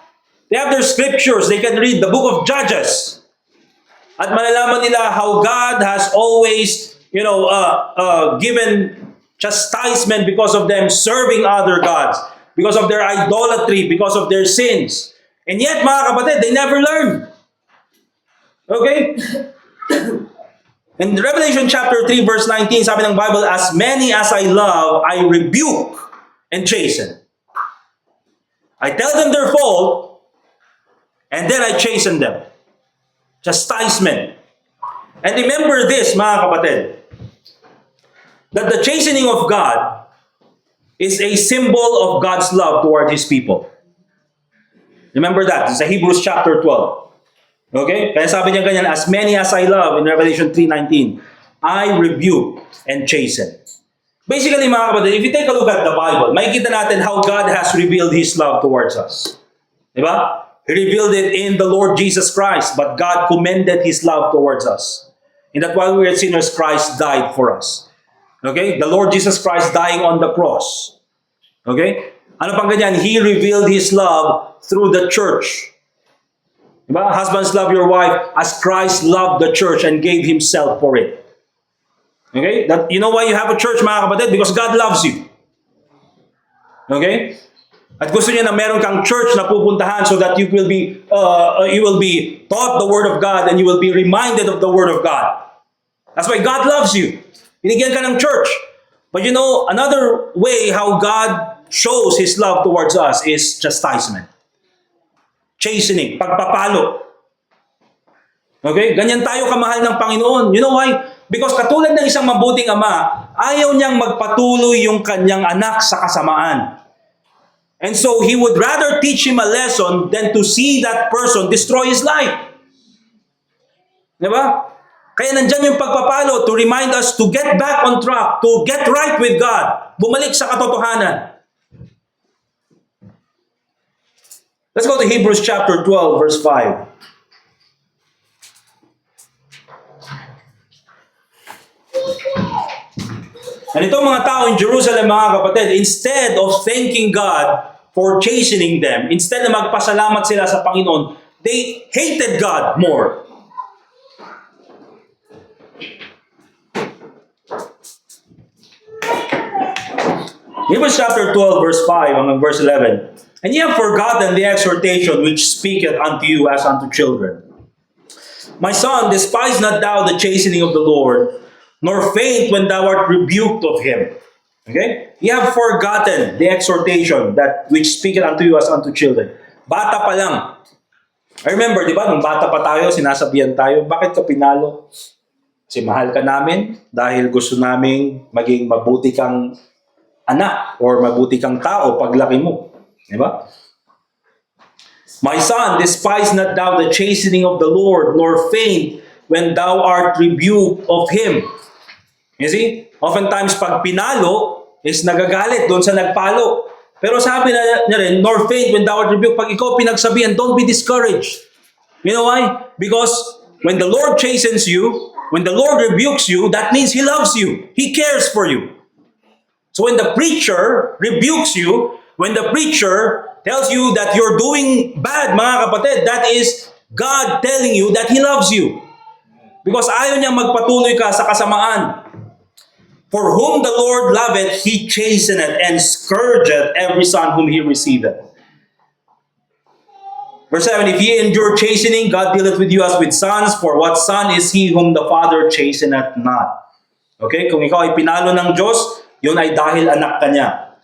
Speaker 1: They have their scriptures. They can read the book of Judges. At malalaman nila how God has always, given chastisement because of them serving other gods, because of their idolatry, because of their sins. And yet, mga kapatid, they never learn. Okay? In Revelation chapter 3 verse 19, sabi ng Bible, as many as I love, I rebuke and chasten. I tell them their fault, and then I chasten them. Chastisement. And remember this, mga kapatid, that the chastening of God is a symbol of God's love toward His people. Remember that. It's Hebrews chapter 12. Okay? Kaya sabi niya ganyan, as many as I love, in Revelation 3:19, I rebuke and chasten. Basically, mga kapatid, if you take a look at the Bible, makikita natin how God has revealed His love towards us. Diba? He revealed it in the Lord Jesus Christ, but God commended His love towards us. In that while we were sinners, Christ died for us. Okay? The Lord Jesus Christ dying on the cross. Okay? Ano pang ganyan? He revealed His love through the church. Diba? Husbands, love your wife as Christ loved the church and gave Himself for it. Okay? That, you know why you have a church, mga kapatid? Because God loves you. Okay? At gusto niya na meron kang church na pupuntahan so that you will be taught the Word of God and you will be reminded of the Word of God. That's why God loves you. Binigyan ka ng church. But you know, another way how God shows His love towards us is chastisement. Chastening, pagpapalo. Okay? Ganyan tayo kamahal ng Panginoon. You know why? Because katulad ng isang mabuting ama, ayaw niyang magpatuloy yung kanyang anak sa kasamaan. And so, He would rather teach him a lesson than to see that person destroy his life. Diba? Kaya nandyan yung pagpapalo to remind us to get back on track, to get right with God, bumalik sa katotohanan. Let's go to Hebrews chapter 12, verse 5. And itong mga tao in Jerusalem, mga kapatid, instead of thanking God for chastening them, instead na magpasalamat sila sa Panginoon, they hated God more. Hebrews chapter 12, verse 5, hanggang verse 11. And ye have forgotten the exhortation which speaketh unto you as unto children. My son, despise not thou the chastening of the Lord, nor faint when thou art rebuked of Him. Okay? Ye have forgotten the exhortation that which speaketh unto you as unto children. Bata pa lang. I remember, di ba, nung bata pa tayo, sinasabihan tayo, bakit ka pinalo? Kasi mahal ka namin dahil gusto naming maging mabuti kang anak or mabuti kang tao paglaki mo. Di ba? My son, despise not thou the chastening of the Lord, nor faint when thou art rebuked of Him. You see? Oftentimes, pag pinalo, is nagagalit doon sa nagpalo. Pero sabi na niya rin, nor faint when thou art rebuked. Pag ikaw pinagsabihan, don't be discouraged. You know why? Because when the Lord chastens you, when the Lord rebukes you, that means He loves you. He cares for you. So when the preacher rebukes you, when the preacher tells you that you're doing bad, mga kapatid, that is God telling you that He loves you. Because ayaw niya magpatuloy ka sa kasamaan. For whom the Lord loveth, He chasteneth and scourgeth every son whom He receiveth. Verse 7, if ye endure chastening, God dealeth with you as with sons, for what son is he whom the Father chasteneth not? Okay, kung ikaw ay pinalo ng Diyos, yun ay dahil anak ka niya.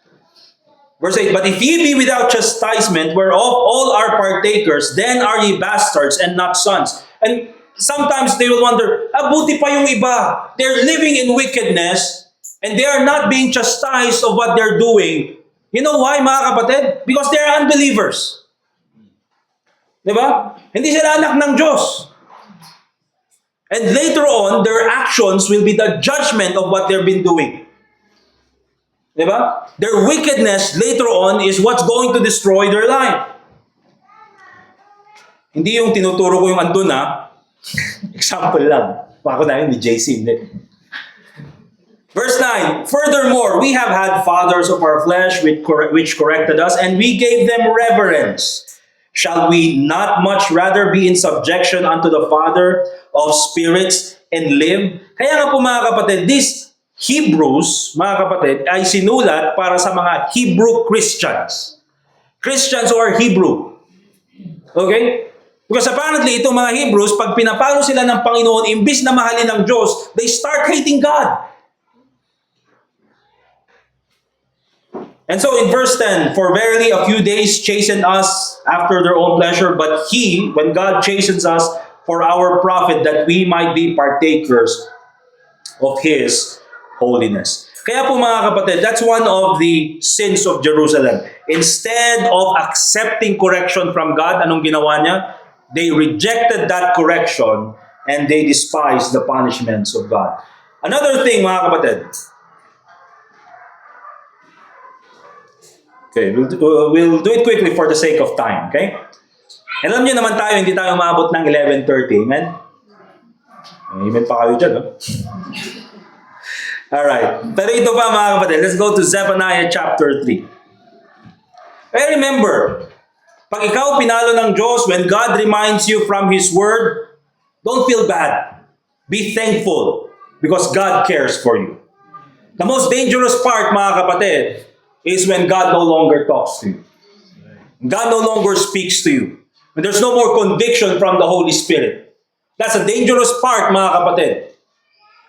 Speaker 1: Verse 8, but if ye be without chastisement, whereof all are partakers, then are ye bastards and not sons. And sometimes they will wonder, buti pa yung iba. They're living in wickedness and they are not being chastised of what they're doing. You know why, mga kapatid? Because they're unbelievers. Diba? Hindi sila anak ng Diyos. And later on, their actions will be the judgment of what they've been doing. Diba? Their wickedness later on is what's going to destroy their life. Hindi yung tinuturo ko yung andun Example lang. Ako na yun ni JC. Verse 9, furthermore, we have had fathers of our flesh which corrected us, and we gave them reverence. Shall we not much rather be in subjection unto the Father of spirits and live? Kaya nga po mga kapatid, this Hebrews, mga kapatid, ay sinulat para sa mga Hebrew Christians. Christians who are Hebrew. Okay? Because apparently, itong mga Hebrews, pag pinapalo sila ng Panginoon, imbis na mahalin ng Diyos, they start hating God. And so in verse 10, for verily a few days chasten us after their own pleasure, but He, when God chastens us, for our profit, that we might be partakers of His holiness. Kaya po mga kapatid, that's one of the sins of Jerusalem. Instead of accepting correction from God, anong ginawa niya? They rejected that correction and they despised the punishments of God. Another thing, mga kapatid. Okay, we'll do it quickly for the sake of time, okay? Alam niyo naman tayo, hindi tayo maabot ng 11:30, amen? Amen pa kayo dyan, no? Alright, pero ito pa mga kapatid, let's go to Zephaniah chapter 3. Kaya remember, pag ikaw pinalo ng Diyos, when God reminds you from His Word, don't feel bad. Be thankful because God cares for you. The most dangerous part, mga kapatid, is when God no longer talks to you. God no longer speaks to you. When there's no more conviction from the Holy Spirit. That's a dangerous part, mga kapatid.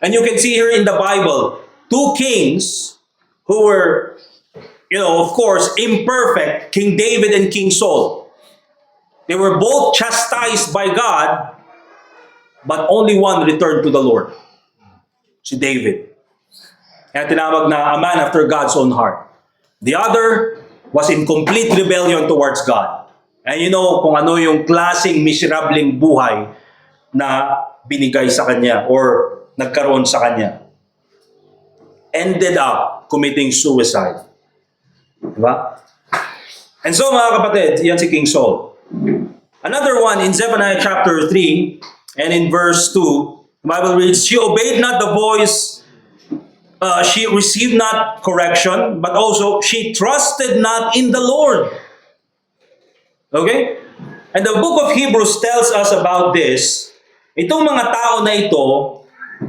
Speaker 1: And you can see here in the Bible, two kings who were, of course, imperfect, King David and King Saul. They were both chastised by God, but only one returned to the Lord. Si David. Kaya tinawag na a man after God's own heart. The other was in complete rebellion towards God. And you know kung ano yung klaseng miserableng buhay na binigay sa kanya or nagkaroon sa kanya. Ended up committing suicide. Diba? And so mga kapatid, yan si King Saul. Another one in Zephaniah chapter 3 and in verse 2, the Bible reads, she obeyed not the voice, she received not correction, but also she trusted not in the Lord. Okay? And the book of Hebrews tells us about this. Itong mga tao na ito,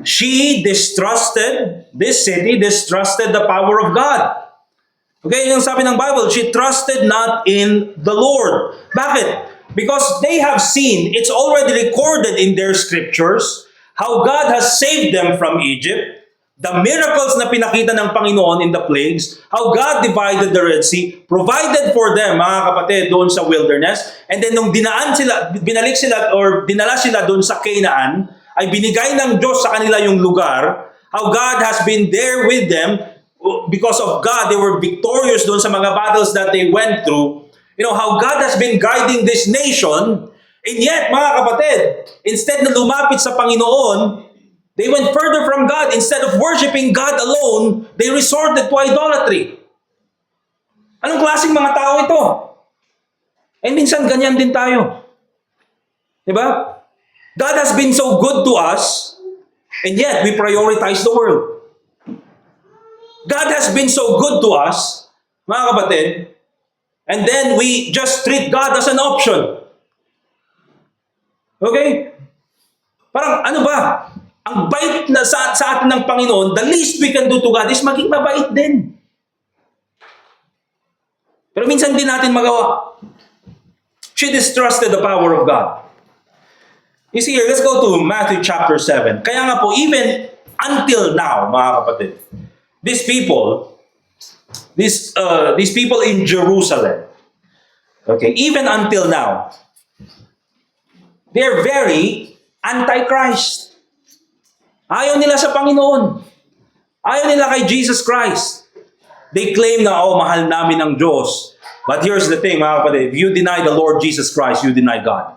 Speaker 1: she distrusted this city, distrusted the power of God. Okay, yung sabi ng Bible, she trusted not in the Lord. Bakit? Because they have seen, it's already recorded in their scriptures, how God has saved them from Egypt, the miracles na pinakita ng Panginoon in the plagues, how God divided the Red Sea, provided for them, mga kapatid, doon sa wilderness, and then nung binalik sila or dinala sila doon sa Canaan, ay binigay ng Diyos sa kanila yung lugar, how God has been there with them, because of God, they were victorious doon sa mga battles that they went through, how God has been guiding this nation, and yet, mga kapatid, instead na lumapit sa Panginoon, they went further from God. Instead of worshiping God alone, they resorted to idolatry. Anong klaseng mga tao ito? Eh minsan ganyan din tayo. Diba? God has been so good to us, and yet we prioritize the world. God has been so good to us, mga kapatid, and then we just treat God as an option. Okay? Parang ano ba? Ang bait na sa atin ng Panginoon, the least we can do to God is maging mabait din. Pero minsan din natin magawa. She distrusted the power of God. You see here, let's go to Matthew chapter 7. Kaya nga po, even until now, mga kapatid, these people in Jerusalem, okay, even until now, they're very anti-Christ. Ayaw nila sa Panginoon. Ayaw nila kay Jesus Christ. They claim na, mahal namin ang Diyos. But here's the thing, mga kapatid. If you deny the Lord Jesus Christ, you deny God.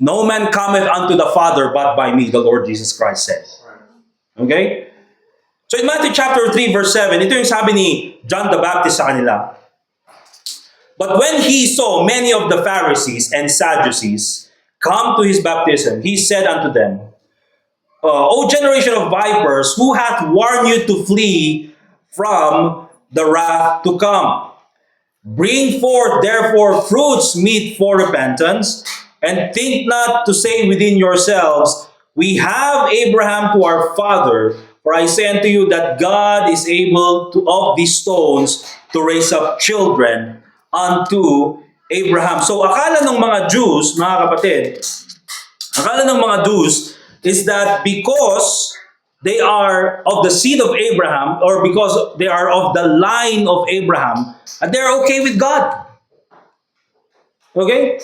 Speaker 1: No man cometh unto the Father but by me, the Lord Jesus Christ said. Okay? So in Matthew chapter 3 verse 7, ito yung sabi ni John the Baptist sa kanila. But when he saw many of the Pharisees and Sadducees come to his baptism, he said unto them, O generation of vipers, who hath warned you to flee from the wrath to come? Bring forth therefore fruits meet for repentance, and think not to say within yourselves, we have Abraham to our father. For I say unto you that God is able of these stones to raise up children unto Abraham. So akala ng mga Jews, mga kapatid, is that because they are of the seed of Abraham, or because they are of the line of Abraham, they're okay with God. Okay?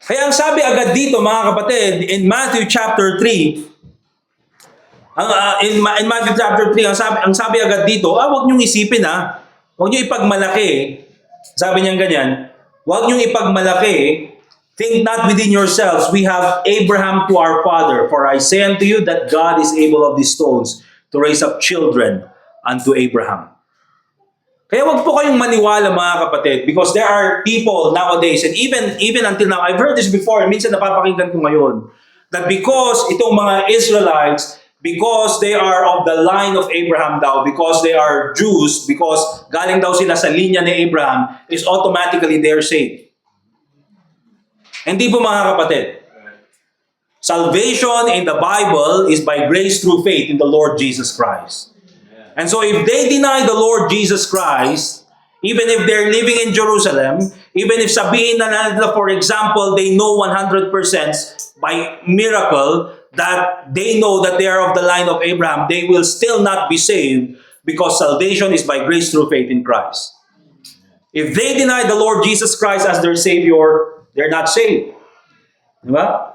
Speaker 1: Kaya ang sabi agad dito, mga kapatid, in Matthew chapter 3, in Matthew chapter 3, ang sabi agad dito, huwag niyong isipin huwag niyo ipagmalaki. Sabi niya ganyan, huwag niyong ipagmalaki. Think not within yourselves, we have Abraham to our father. For I say unto you that God is able of these stones to raise up children unto Abraham. Kaya wag po kayong maniwala, mga kapatid, because there are people nowadays, and even until now, I've heard this before, and minsan napapakinggan ko ngayon, that because itong mga Israelites, because they are of the line of Abraham daw, because they are Jews, because galing daw sila sa linya ni Abraham, is automatically they're saved. Hindi po mga kapatid. Salvation in the Bible is by grace through faith in the Lord Jesus Christ. And so if they deny the Lord Jesus Christ, even if they're living in Jerusalem, even if sabihin na nila, for example, they know 100% by miracle that they know that they are of the line of Abraham, they will still not be saved because salvation is by grace through faith in Christ. If they deny the Lord Jesus Christ as their Savior, they're not saved. Diba?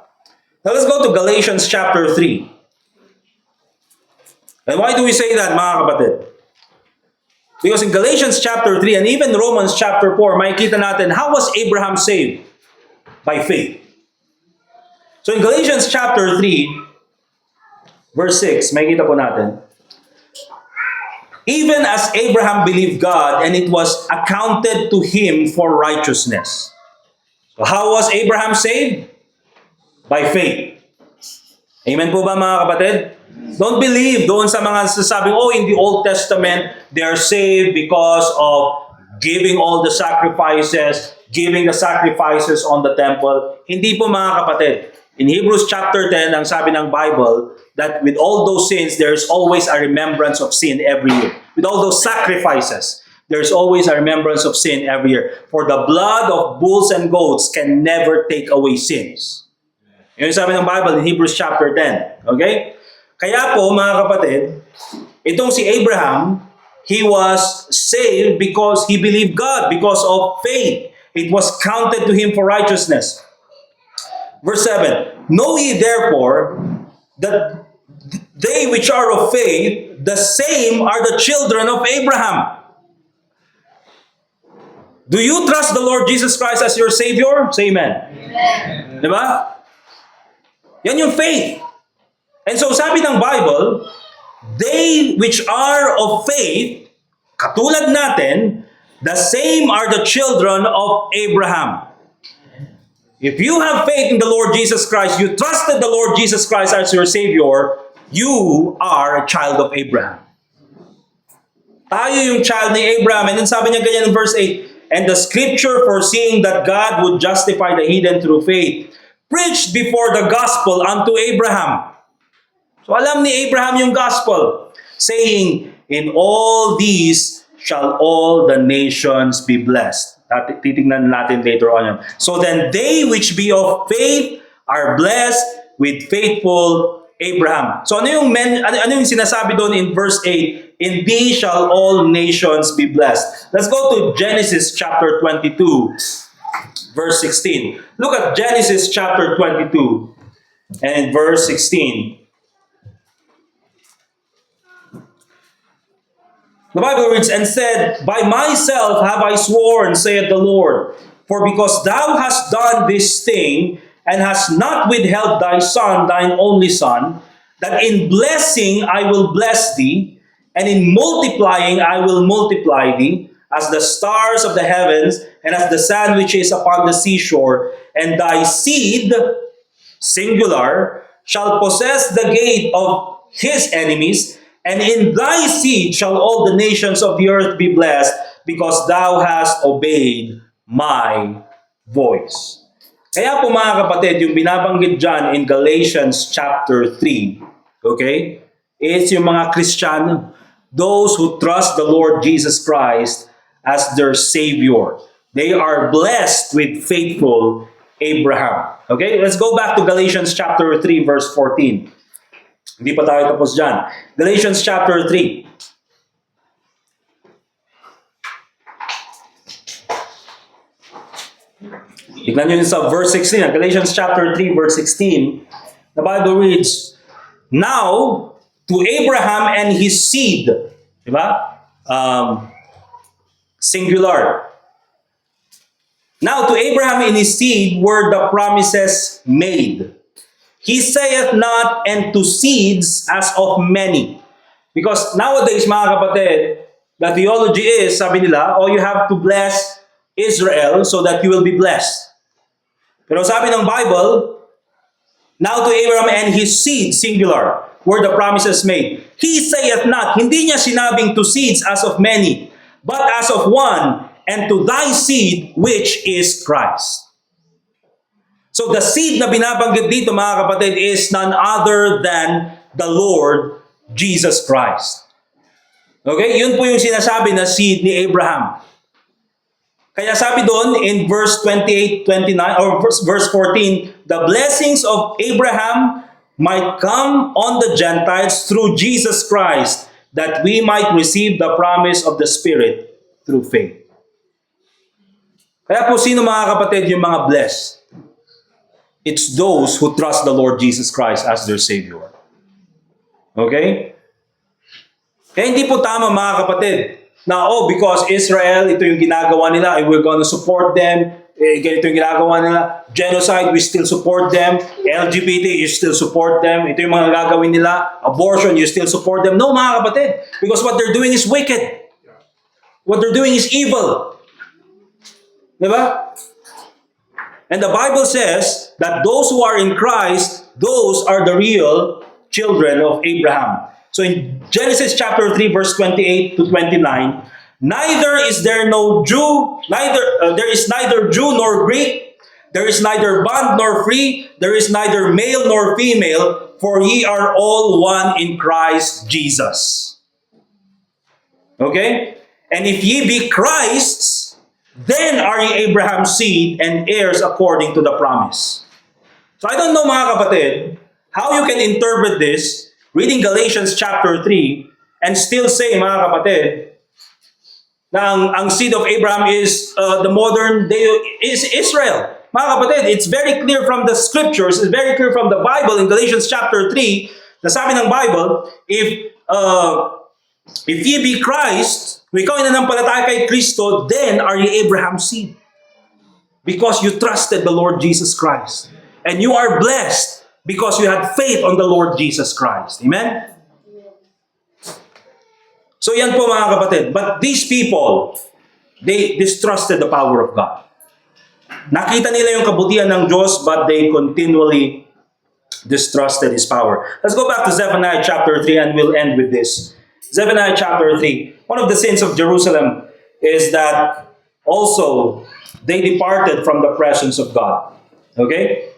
Speaker 1: Now let's go to Galatians chapter 3. And why do we say that, mga kapatid? Because in Galatians chapter 3 and even Romans chapter 4, makikita natin, how was Abraham saved? By faith. So in Galatians chapter 3, verse 6, makikita po natin, even as Abraham believed God and it was accounted to him for righteousness. So how was Abraham saved? By faith. Amen po ba, mga kapatid? Don't believe doon sa mga sasabing, oh, in the Old Testament, they are saved because of giving all the sacrifices, giving the sacrifices on the temple. Hindi po, mga kapatid. In Hebrews chapter 10, ang sabi ng Bible, that with all those sins, there's always a remembrance of sin every year. With all those sacrifices, there's always a remembrance of sin every year. For the blood of bulls and goats can never take away sins. Yun sabi ng Bible in Hebrews chapter 10. Okay? Kaya po, mga kapatid, itong si Abraham, he was saved because he believed God, because of faith. It was counted to him for righteousness. Verse 7, know ye therefore that they which are of faith, the same are the children of Abraham. Do you trust the Lord Jesus Christ as your Savior? Say amen. Amen. Diba? Yan yung faith. And so sabi ng Bible, they which are of faith, katulad natin, the same are the children of Abraham. If you have faith in the Lord Jesus Christ, you trusted the Lord Jesus Christ as your Savior, you are a child of Abraham. Tayo yung child ni Abraham. And then sabi niya ganyan in verse 8, and the scripture foreseeing that God would justify the heathen through faith, preached before the gospel unto Abraham. So alam ni Abraham yung gospel, saying, in all these shall all the nations be blessed. Titignan natin later on yun. So then they which be of faith are blessed with faithful Abraham. So ano yung sinasabi doon in verse 8? In thee shall all nations be blessed. Let's go to Genesis chapter 22, verse 16. Look at Genesis chapter 22 and verse 16. The Bible reads, and said, by myself have I sworn, saith the Lord, for because thou hast done this thing, and hast not withheld thy son, thine only son, that in blessing I will bless thee, and in multiplying I will multiply thee, as the stars of the heavens, and as the sand which is upon the seashore, and thy seed, singular, shall possess the gate of his enemies, and in thy seed shall all the nations of the earth be blessed, because thou hast obeyed my voice. Kaya po mga kapatid, yung binabanggit dyan in Galatians chapter 3, okay, is yung mga Kristiyano, those who trust the Lord Jesus Christ as their Savior. They are blessed with faithful Abraham. Okay, let's go back to Galatians chapter 3, verse 14. Hindi pa tayo tapos dyan. Galatians chapter 3. Tignan nyo sa verse 16. Galatians chapter 3, verse 16. The Bible reads, now, to Abraham and his seed. Diba? Singular. Now, to Abraham and his seed were the promises made. He saith not, and to seeds as of many. Because nowadays, mga kapatid, the theology is, sabi nila, oh, you have to bless Israel so that you will be blessed. Pero sabi ng Bible, Now to Abraham and his seed, singular, were the promises made. He saith not, hindi niya sinabing to seeds as of many, but as of one, and to thy seed, which is Christ. So the seed na binabanggit dito mga kapatid is none other than the Lord Jesus Christ. Okay? Yun po yung sinasabi na seed ni Abraham. Kaya sabi doon in verse 28, 29, or verse 14, the blessings of Abraham might come on the Gentiles through Jesus Christ, that we might receive the promise of the Spirit through faith. Kaya po sino mga kapatid yung mga blessed? It's those who trust the Lord Jesus Christ as their Savior. Okay? Kaya hindi po tama mga kapatid, na because Israel, ito yung ginagawa nila, and we're gonna support them, ganito yung ginagawa nila, genocide, we still support them, LGBT, you still support them, ito yung mga gagawin nila, abortion, you still support them. No mga kapatid, because what they're doing is wicked. What they're doing is evil. Diba? And the Bible says that those who are in Christ, those are the real children of Abraham. So in Genesis chapter 3 verse 28 to 29, neither is there no Jew, there is neither Jew nor Greek, there is neither bond nor free, there is neither male nor female, for ye are all one in Christ Jesus. Okay? And if ye be Christ's, then are ye Abraham's seed and heirs according to the promise. So I don't know mga kapatid, how you can interpret this, reading Galatians chapter 3, and still say, mga kapatid, na ang seed of Abraham is the modern day is Israel. Mga kapatid, it's very clear from the scriptures, it's very clear from the Bible in Galatians chapter 3, na sabi ng Bible, if ye be Christ, kung ikaw ay nanampalataya kay Kristo, then are ye Abraham's seed. Because you trusted the Lord Jesus Christ. And you are blessed because you had faith on the Lord Jesus Christ. Amen? So yan po mga kapatid. But these people, they distrusted the power of God. Nakita nila yung kabutihan ng Diyos, but they continually distrusted His power. Let's go back to Zephaniah chapter 3 and we'll end with this. Zephaniah chapter 3. One of the sins of Jerusalem is that also they departed from the presence of God. Okay?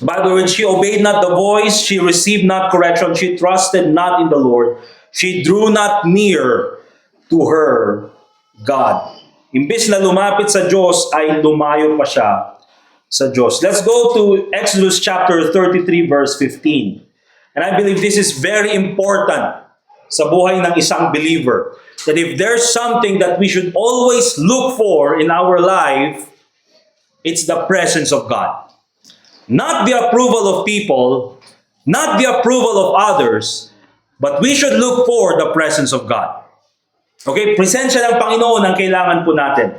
Speaker 1: By the way, she obeyed not the voice, she received not correction, she trusted not in the Lord, she drew not near to her God. Imbis na lumapit sa Diyos, ay lumayo pa siya sa Diyos. Let's go to Exodus chapter 33 verse 15. And I believe this is very important sa buhay ng isang believer. That if there's something that we should always look for in our life, it's the presence of God. Not the approval of people, not the approval of others, but we should look for the presence of God. Okay, presensya ng Panginoon ang kailangan po natin.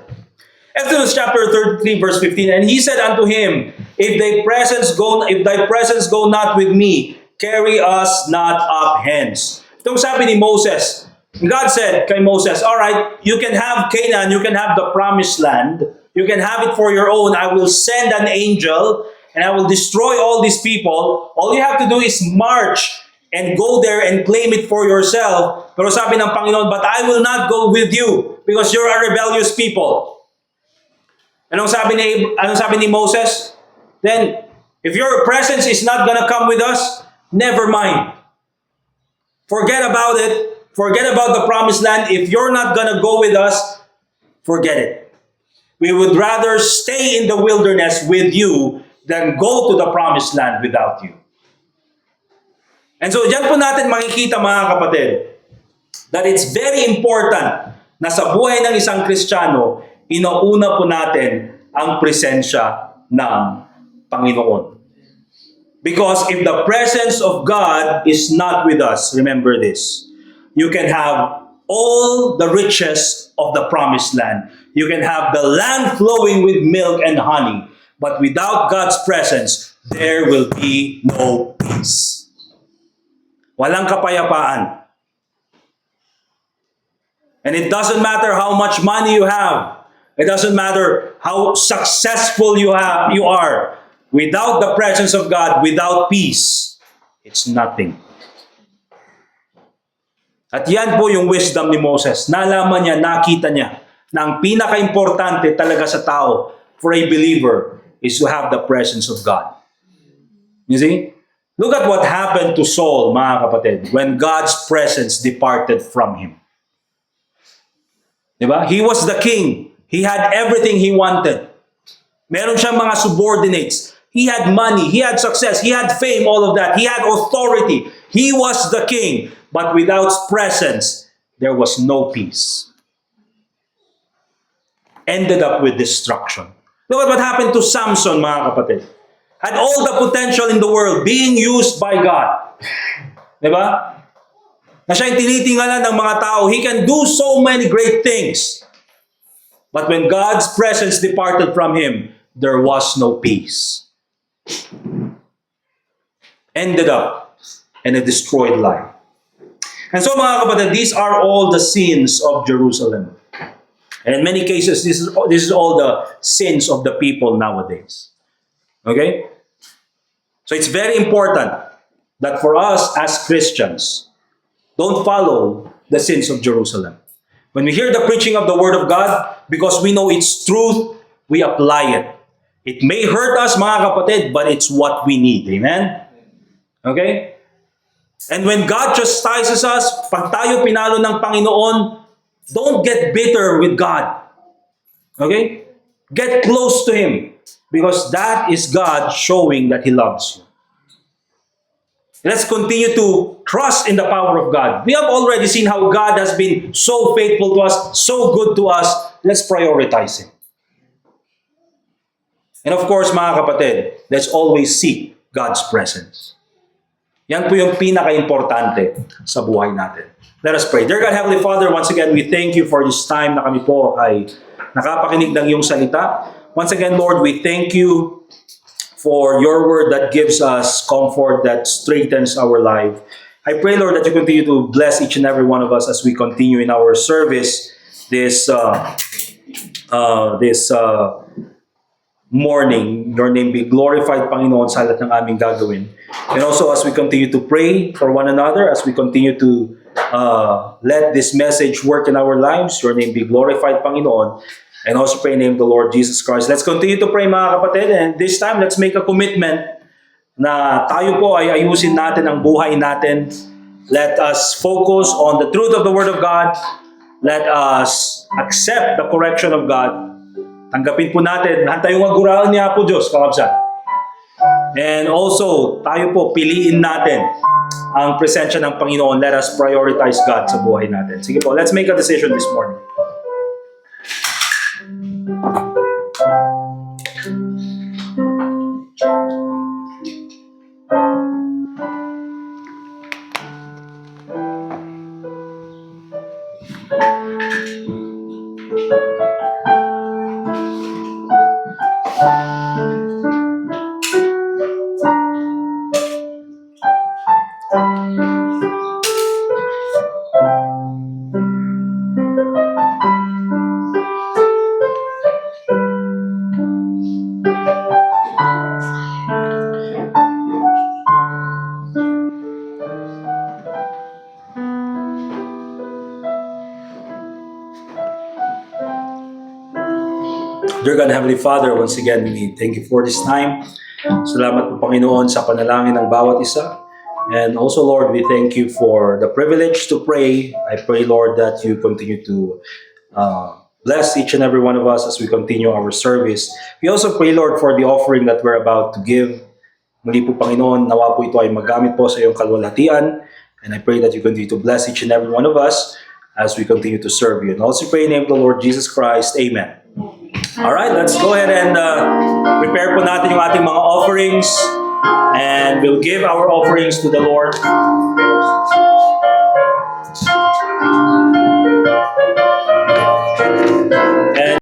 Speaker 1: Exodus chapter 33 verse 15, and he said unto him, if thy presence go not with me, carry us not up hence. Itong sabi ni Moses, God said kay Moses, all right, you can have Canaan, you can have the promised land, you can have it for your own. I will send an angel and I will destroy all these people. All you have to do is march and go there and claim it for yourself. Pero sabi ng Panginoon, but I will not go with you because you're a rebellious people. Anong sabi ni Moses? Then, if your presence is not gonna come with us, never mind. Forget about it. Forget about the promised land. If you're not gonna go with us, forget it. We would rather stay in the wilderness with you than go to the promised land without you. And so, dyan po natin makikita mga kapatid, that it's very important na sa buhay ng isang Kristiyano, inauna po natin ang presensya ng Panginoon. Because if the presence of God is not with us, remember this, you can have all the riches of the promised land. You can have the land flowing with milk and honey. But without God's presence, there will be no peace. Walang kapayapaan. And it doesn't matter how much money you have. It doesn't matter how successful you are. Without the presence of God, without peace, it's nothing. At yan po yung wisdom ni Moses. Nalaman niya, nakita niya, na ang pinaka-importante talaga sa tao, for a believer, is to have the presence of God. You see? Look at what happened to Saul, mga kapatid, when God's presence departed from him. Diba? He was the king. He had everything he wanted. Meron siyang mga subordinates. He had money, he had success, he had fame, all of that. He had authority. He was the king. But without presence, there was no peace. Ended up with destruction. Look at what happened to Samson, mga kapatid. Had all the potential in the world being used by God. Diba? Na siya yung tinitingala ng mga tao. He can do so many great things. But when God's presence departed from him, there was no peace. Ended up in a destroyed life. And so mga kapatid, these are all the sins of Jerusalem. And in many cases, this is all the sins of the people nowadays. Okay? So it's very important that for us as Christians, don't follow the sins of Jerusalem. When we hear the preaching of the Word of God, because we know it's truth, we apply it. It may hurt us, mga kapatid, but it's what we need. Amen? Okay? And when God chastises us, pag tayo pinalo ng Panginoon, don't get bitter with God. Okay? Get close to Him. Because that is God showing that He loves you. Let's continue to trust in the power of God. We have already seen how God has been so faithful to us, so good to us. Let's prioritize Him. And of course, mga kapatid, let's always seek God's presence. Yan po yung pinaka-importante sa buhay natin. Let us pray. Dear God, Heavenly Father, once again, we thank you for this time na kami po ay nakapakinig ng iyong salita. Once again, Lord, we thank you for your word that gives us comfort, that strengthens our life. I pray, Lord, that you continue to bless each and every one of us as we continue in our service this morning. Your name be glorified, Panginoon, sa lahat ng aming gagawin. And also as we continue to pray for one another, as we continue to let this message work in our lives, your name be glorified, Panginoon. And also pray in the name of the Lord Jesus Christ. Let's continue to pray, mga kapatid. And this time, let's make a commitment na tayo po ay ayusin natin ang buhay natin. Let us focus on the truth of the Word of God. Let us accept the correction of God. Tanggapin po natin, lahat tayong aguraan niya po Diyos, kakabsan. And also, tayo po, piliin natin ang presensya ng Panginoon. Let us prioritize God sa buhay natin. Sige po, let's make a decision this morning. Dear God, Heavenly Father, once again, we thank you for this time. Salamat po, Panginoon, sa panalangin ng bawat isa. And also, Lord, we thank you for the privilege to pray. I pray, Lord, that you continue to bless each and every one of us as we continue our service. We also pray, Lord, for the offering that we're about to give. Muli po, Panginoon, nawa po ito ay magamit po sa iyong kalwalhatian. And I pray that you continue to bless each and every one of us as we continue to serve you. And also pray in the name of the Lord Jesus Christ. Amen. Alright, let's go ahead and prepare po natin yung ating mga offerings. And we'll give our offerings to the Lord.